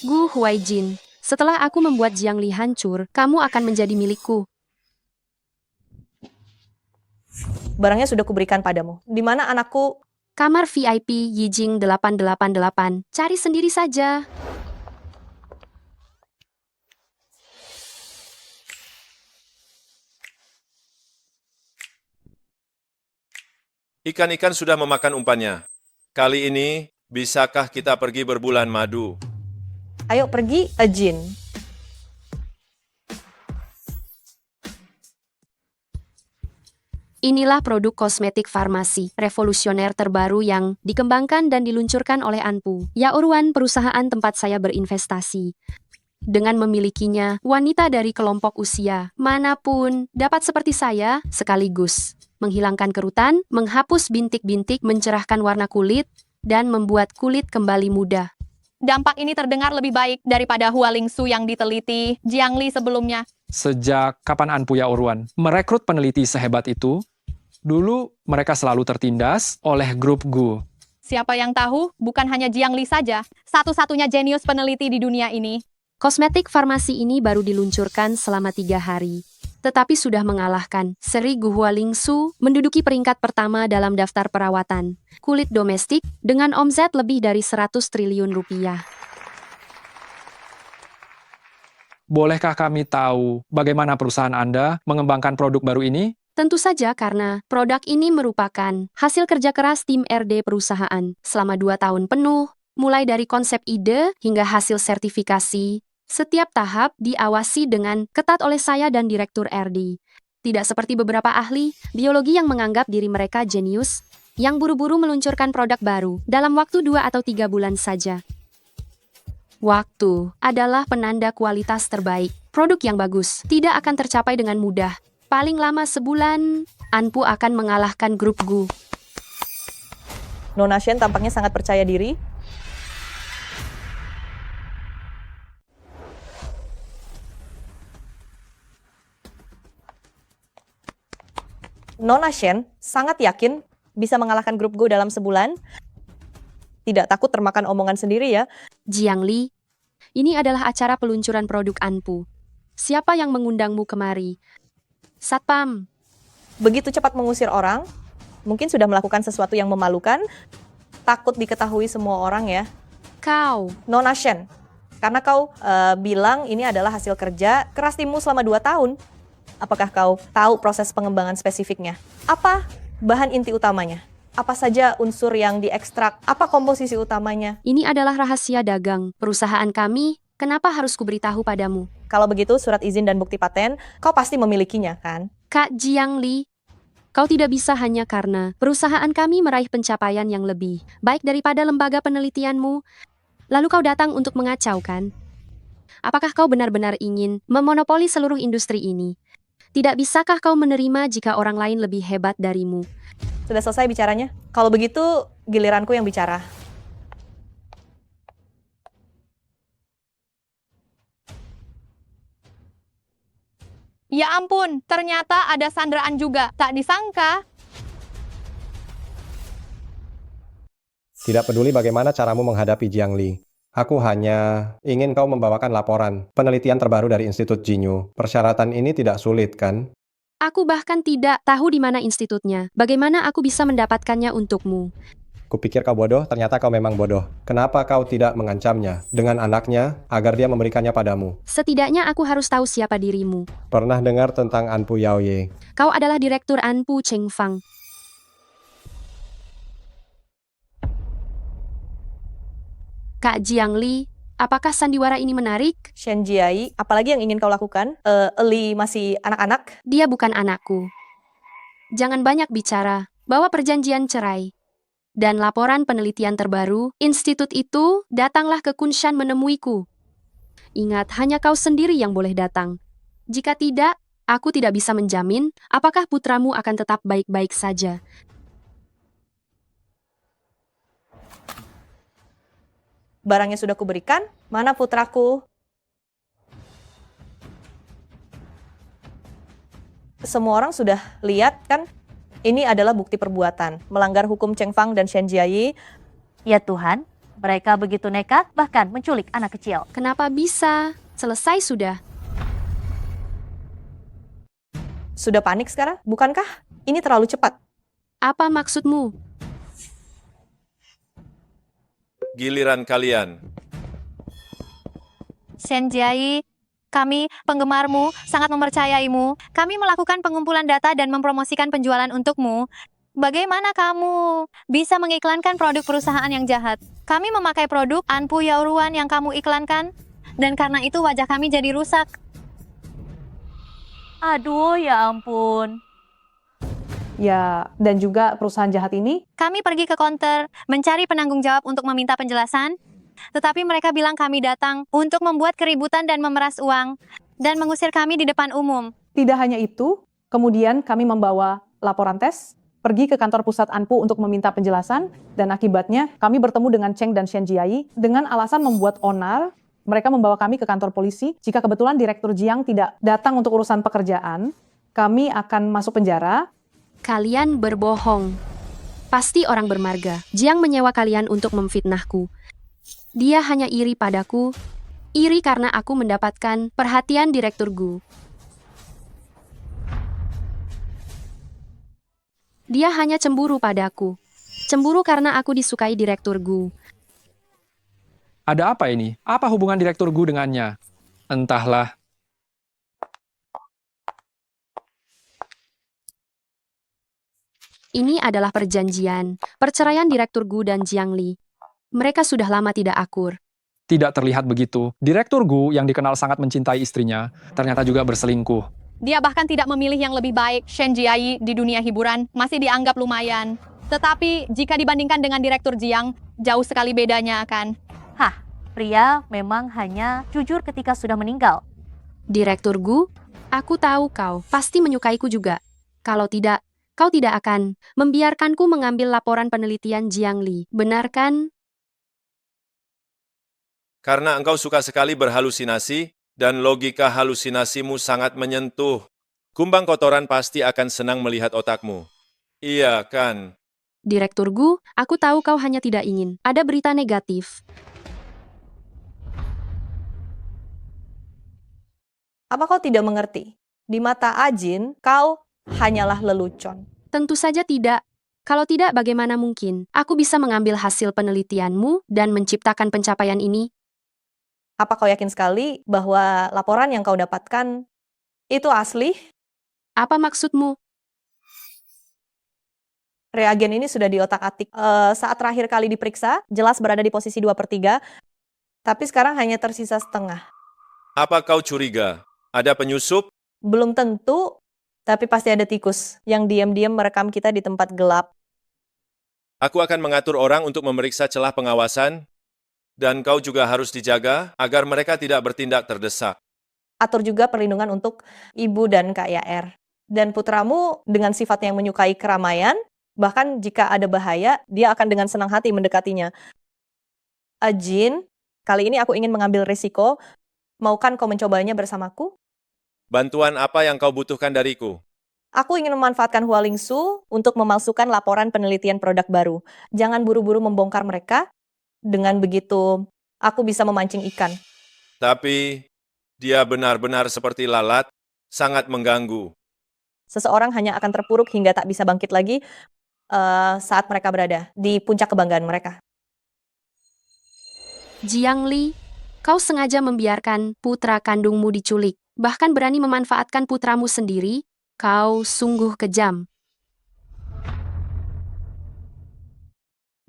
Gu Huaijin, setelah aku membuat Jiangli hancur, kamu akan menjadi milikku. Barangnya sudah kuberikan padamu. Di mana anakku? Kamar VIP Yijing 888. Cari sendiri saja. Ikan-ikan sudah memakan umpannya. Kali ini, bisakah kita pergi berbulan madu? Ayo pergi, Jin. Inilah produk kosmetik farmasi revolusioner terbaru yang dikembangkan dan diluncurkan oleh Anpu, Yaoruan, perusahaan tempat saya berinvestasi. Dengan memilikinya, wanita dari kelompok usia manapun dapat seperti saya sekaligus menghilangkan kerutan, menghapus bintik-bintik, mencerahkan warna kulit, dan membuat kulit kembali muda. Dampak ini terdengar lebih baik daripada Hua Lingsu yang diteliti Jiangli sebelumnya. Sejak kapan Anpu Yaoruan merekrut peneliti sehebat itu? Dulu mereka selalu tertindas oleh grup Gu. Siapa yang tahu, bukan hanya Jiangli saja, satu-satunya jenius peneliti di dunia ini. Kosmetik farmasi ini baru diluncurkan selama 3 hari. Tetapi sudah mengalahkan seri Gu Hualingsu, menduduki peringkat pertama dalam daftar perawatan kulit domestik dengan omset lebih dari 100 triliun rupiah. Bolehkah kami tahu bagaimana perusahaan Anda mengembangkan produk baru ini? Tentu saja karena produk ini merupakan hasil kerja keras tim RD perusahaan selama 2 tahun penuh, mulai dari konsep ide hingga hasil sertifikasi. Setiap tahap diawasi dengan ketat oleh saya dan Direktur RD. Tidak seperti beberapa ahli biologi yang menganggap diri mereka jenius, yang buru-buru meluncurkan produk baru dalam waktu 2 atau 3 bulan saja. Waktu adalah penanda kualitas terbaik. Produk yang bagus tidak akan tercapai dengan mudah. Paling lama sebulan, Anpu akan mengalahkan grup Gu. Nona Shen tampaknya sangat percaya diri. Nona Shen sangat yakin bisa mengalahkan grup Gu dalam sebulan. Tidak takut termakan omongan sendiri ya. Jiangli, ini adalah acara peluncuran produk Anpu. Siapa yang mengundangmu kemari? Satpam. Begitu cepat mengusir orang, mungkin sudah melakukan sesuatu yang memalukan, takut diketahui semua orang ya. Kau. Nona Shen, karena kau bilang ini adalah hasil kerja keras timmu selama 2 tahun. Apakah kau tahu proses pengembangan spesifiknya? Apa bahan inti utamanya? Apa saja unsur yang diekstrak? Apa komposisi utamanya? Ini adalah rahasia dagang perusahaan kami. Kenapa harus kuberitahu padamu? Kalau begitu, surat izin dan bukti paten, kau pasti memilikinya, kan? Kak Jiangli, kau tidak bisa hanya karena perusahaan kami meraih pencapaian yang lebih baik daripada lembaga penelitianmu, lalu kau datang untuk mengacau, kan? Apakah kau benar-benar ingin memonopoli seluruh industri ini? Tidak bisakah kau menerima jika orang lain lebih hebat darimu? Sudah selesai bicaranya? Kalau begitu, giliranku yang bicara. Ya ampun, ternyata ada sandraan juga. Tak disangka. Tidak peduli bagaimana caramu menghadapi Jiangli. Aku hanya ingin kau membawakan laporan penelitian terbaru dari Institut Jinyu. Persyaratan ini tidak sulit, kan? Aku bahkan tidak tahu di mana institutnya. Bagaimana aku bisa mendapatkannya untukmu? Kupikir kau bodoh, ternyata kau memang bodoh. Kenapa kau tidak mengancamnya dengan anaknya agar dia memberikannya padamu? Setidaknya aku harus tahu siapa dirimu. Pernah dengar tentang Anpu Yaoye? Kau adalah Direktur Anpu Chengfang. Kak Jiangli, apakah sandiwara ini menarik? Shen Jiai, apalagi yang ingin kau lakukan? Li masih anak-anak? Dia bukan anakku. Jangan banyak bicara. Bawa perjanjian cerai. Dan laporan penelitian terbaru, institut itu datanglah ke Kunshan menemuiku. Ingat, hanya kau sendiri yang boleh datang. Jika tidak, aku tidak bisa menjamin apakah putramu akan tetap baik-baik saja. Barangnya sudah kuberikan, mana putraku? semua orang sudah lihat kan, ini adalah bukti perbuatan, melanggar hukum Cheng Fang dan Shen Jiayi. Ya Tuhan, mereka begitu nekat bahkan menculik anak kecil. Kenapa bisa? Selesai sudah. Sudah panik sekarang? Bukankah ini terlalu cepat? Apa maksudmu? Giliran kalian. Shen Jiayi, kami, penggemarmu, sangat mempercayaimu. Kami melakukan pengumpulan data dan mempromosikan penjualan untukmu. Bagaimana kamu bisa mengiklankan produk perusahaan yang jahat? Kami memakai produk Anpu Yaoruan yang kamu iklankan, dan karena itu wajah kami jadi rusak. Aduh, ya ampun. Ya, dan juga perusahaan jahat ini? Kami pergi ke counter, mencari penanggung jawab untuk meminta penjelasan. Tetapi mereka bilang kami datang untuk membuat keributan dan memeras uang, dan mengusir kami di depan umum. Tidak hanya itu, kemudian kami membawa laporan tes, pergi ke kantor pusat Anpu untuk meminta penjelasan, dan akibatnya kami bertemu dengan Cheng dan Shen Jiayi dengan alasan membuat onar. Mereka membawa kami ke kantor polisi. Jika kebetulan Direktur Jiang tidak datang untuk urusan pekerjaan, kami akan masuk penjara. Kalian berbohong. Pasti orang bermarga. Jiang menyewa kalian untuk memfitnahku. Dia hanya iri padaku. Iri karena aku mendapatkan perhatian Direktur Gu. Dia hanya cemburu padaku. Cemburu karena aku disukai Direktur Gu. Ada apa ini? Apa hubungan Direktur Gu dengannya? Entahlah. Ini adalah perjanjian, perceraian Direktur Gu dan Jiang Li. Mereka sudah lama tidak akur. Tidak terlihat begitu. Direktur Gu yang dikenal sangat mencintai istrinya, ternyata juga berselingkuh. Dia bahkan tidak memilih yang lebih baik. Shen Jiayi di dunia hiburan masih dianggap lumayan. Tetapi jika dibandingkan dengan Direktur Jiang, jauh sekali bedanya kan. Hah, pria memang hanya jujur ketika sudah meninggal. Direktur Gu, aku tahu kau pasti menyukaiku juga. Kalau tidak, kau tidak akan membiarkanku mengambil laporan penelitian Jiang Li. Benar kan? Karena engkau suka sekali berhalusinasi, dan logika halusinasimu sangat menyentuh. Kumbang kotoran pasti akan senang melihat otakmu. Iya kan? Direktur Gu, aku tahu kau hanya tidak ingin ada berita negatif. Apa kau tidak mengerti? Di mata Ajin, kau hanyalah lelucon. Tentu saja tidak. Kalau tidak, bagaimana mungkin aku bisa mengambil hasil penelitianmu dan menciptakan pencapaian ini? Apa kau yakin sekali bahwa laporan yang kau dapatkan itu asli? Apa maksudmu? Reagen ini sudah diotak-atik. Saat terakhir kali diperiksa, jelas berada di posisi 2/3, tapi sekarang hanya tersisa setengah. Apa kau curiga? Ada penyusup? Belum tentu, tapi pasti ada tikus yang diam-diam merekam kita di tempat gelap. Aku akan mengatur orang untuk memeriksa celah pengawasan, dan kau juga harus dijaga agar mereka tidak bertindak terdesak. Atur juga perlindungan untuk ibu dan Kak Yaer. Dan putramu dengan sifat yang menyukai keramaian, bahkan jika ada bahaya, dia akan dengan senang hati mendekatinya. Ajin, kali ini aku ingin mengambil risiko. Maukan kau mencobanya bersamaku? Bantuan apa yang kau butuhkan dariku? Aku ingin memanfaatkan Hualingsu untuk memalsukan laporan penelitian produk baru. Jangan buru-buru membongkar mereka. Dengan begitu, aku bisa memancing ikan. Tapi, dia benar-benar seperti lalat, sangat mengganggu. Seseorang hanya akan terpuruk hingga tak bisa bangkit lagi saat mereka berada di puncak kebanggaan mereka. Jiang Li, kau sengaja membiarkan putra kandungmu diculik, bahkan berani memanfaatkan putramu sendiri. Kau sungguh kejam.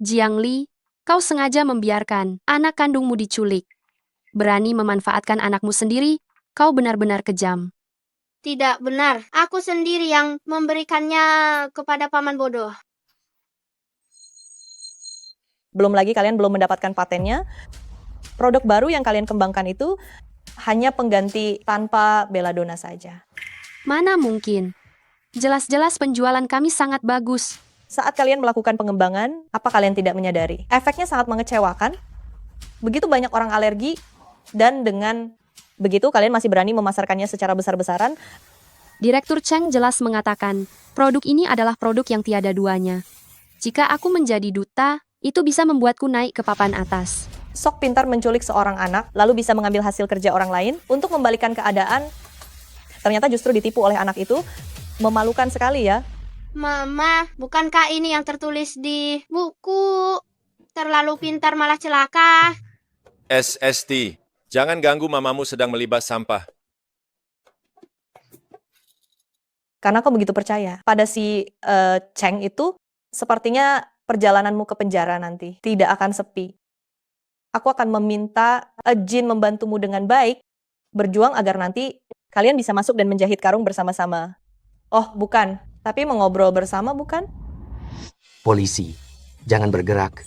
Jiang Li, kau sengaja membiarkan anak kandungmu diculik. Berani memanfaatkan anakmu sendiri, kau benar-benar kejam. Tidak benar. Aku sendiri yang memberikannya kepada paman bodoh. Belum lagi kalian belum mendapatkan patennya. Produk baru yang kalian kembangkan itu hanya pengganti tanpa belladonna saja. Mana mungkin? Jelas-jelas penjualan kami sangat bagus. Saat kalian melakukan pengembangan, apa kalian tidak menyadari? Efeknya sangat mengecewakan. Begitu banyak orang alergi, dan dengan begitu kalian masih berani memasarkannya secara besar-besaran. Direktur Cheng jelas mengatakan, produk ini adalah produk yang tiada duanya. Jika aku menjadi duta, itu bisa membuatku naik ke papan atas. Sok pintar menculik seorang anak, lalu bisa mengambil hasil kerja orang lain untuk membalikan keadaan. Ternyata justru ditipu oleh anak itu. Memalukan sekali ya. Mama, bukankah ini yang tertulis di buku? Terlalu pintar malah celaka. SST, jangan ganggu mamamu sedang melibas sampah. Karena kau begitu percaya pada si Cheng itu, sepertinya perjalananmu ke penjara nanti tidak akan sepi. Aku akan meminta Jin membantumu dengan baik, berjuang agar nanti kalian bisa masuk dan menjahit karung bersama-sama. Oh, bukan. Tapi mengobrol bersama, bukan? Polisi, jangan bergerak.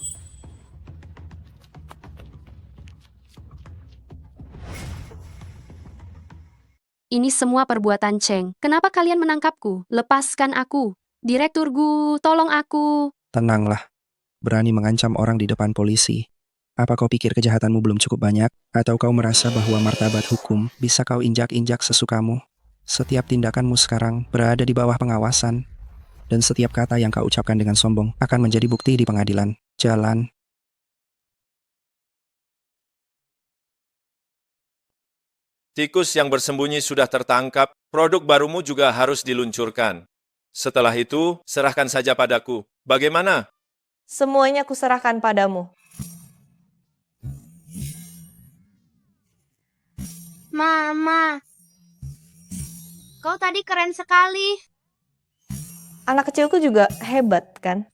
Ini semua perbuatan Cheng. Kenapa kalian menangkapku? Lepaskan aku. Direktur Gu, tolong aku. Tenanglah. Berani mengancam orang di depan polisi. Apa kau pikir kejahatanmu belum cukup banyak? Atau kau merasa bahwa martabat hukum bisa kau injak-injak sesukamu? Setiap tindakanmu sekarang berada di bawah pengawasan. Dan setiap kata yang kau ucapkan dengan sombong akan menjadi bukti di pengadilan. Jalan. Tikus yang bersembunyi sudah tertangkap, produk barumu juga harus diluncurkan. Setelah itu, serahkan saja padaku. Bagaimana? Semuanya kuserahkan padamu. Mama, kau tadi keren sekali. Anak kecilku juga hebat, kan?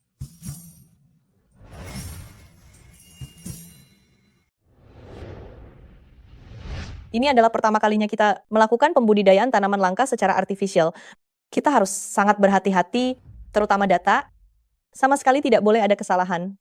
Ini adalah pertama kalinya kita melakukan pembudidayaan tanaman langka secara artifisial. Kita harus sangat berhati-hati, terutama data. Sama sekali tidak boleh ada kesalahan.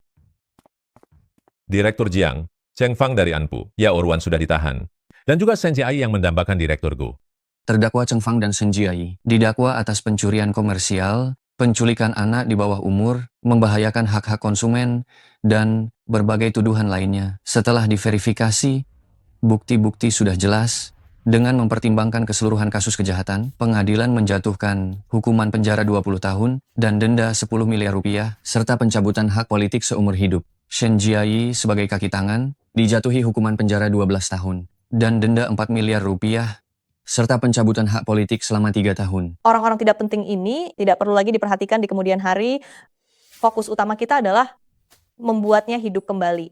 Direktur Jiang, Cheng Fang dari Anpu, Ya Urwan sudah ditahan. Dan juga Shen Jiai yang mendambakan Direktur Gu. Terdakwa Cheng Fang dan Shen Jiai didakwa atas pencurian komersial, penculikan anak di bawah umur, membahayakan hak-hak konsumen, dan berbagai tuduhan lainnya. Setelah diverifikasi, bukti-bukti sudah jelas. Dengan mempertimbangkan keseluruhan kasus kejahatan, pengadilan menjatuhkan hukuman penjara 20 tahun dan denda 10 miliar rupiah, serta pencabutan hak politik seumur hidup. Shen Jiai sebagai kaki tangan dijatuhi hukuman penjara 12 tahun dan denda 4 miliar rupiah, serta pencabutan hak politik selama 3 tahun. Orang-orang tidak penting ini tidak perlu lagi diperhatikan di kemudian hari. Fokus utama kita adalah membuatnya hidup kembali.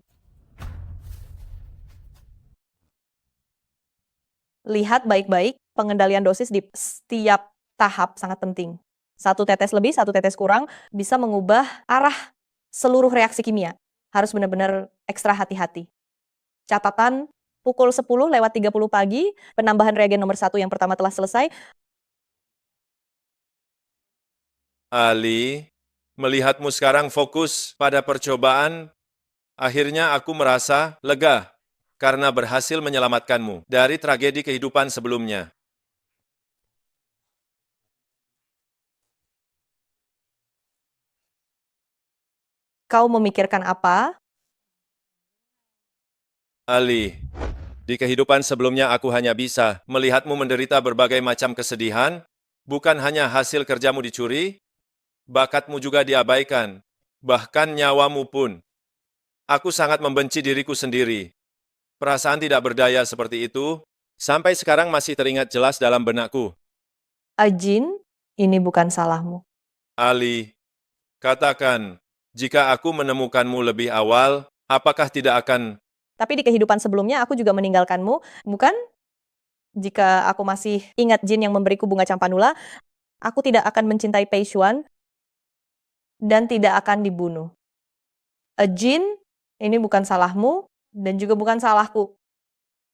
Lihat baik-baik, pengendalian dosis di setiap tahap sangat penting. 1 tetes lebih, 1 tetes kurang bisa mengubah arah seluruh reaksi kimia. Harus benar-benar ekstra hati-hati. Catatan, pukul 10:30 pagi, penambahan reagen nomor 1 yang pertama telah selesai. Ali, melihatmu sekarang fokus pada percobaan, akhirnya aku merasa lega karena berhasil menyelamatkanmu dari tragedi kehidupan sebelumnya. Kau memikirkan apa? Ali, di kehidupan sebelumnya aku hanya bisa melihatmu menderita berbagai macam kesedihan, bukan hanya hasil kerjamu dicuri, bakatmu juga diabaikan, bahkan nyawamu pun. Aku sangat membenci diriku sendiri. Perasaan tidak berdaya seperti itu, sampai sekarang masih teringat jelas dalam benakku. Jin, ini bukan salahmu. Ali, katakan, jika aku menemukanmu lebih awal, apakah tidak akan... Tapi di kehidupan sebelumnya aku juga meninggalkanmu, bukan? Jika aku masih ingat Jin yang memberiku bunga campanula, aku tidak akan mencintai Pei Xuan dan tidak akan dibunuh. Jin, ini bukan salahmu dan juga bukan salahku.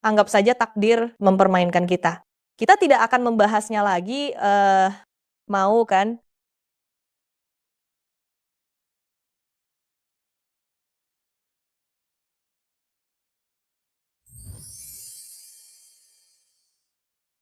Anggap saja takdir mempermainkan kita. Kita tidak akan membahasnya lagi, mau kan?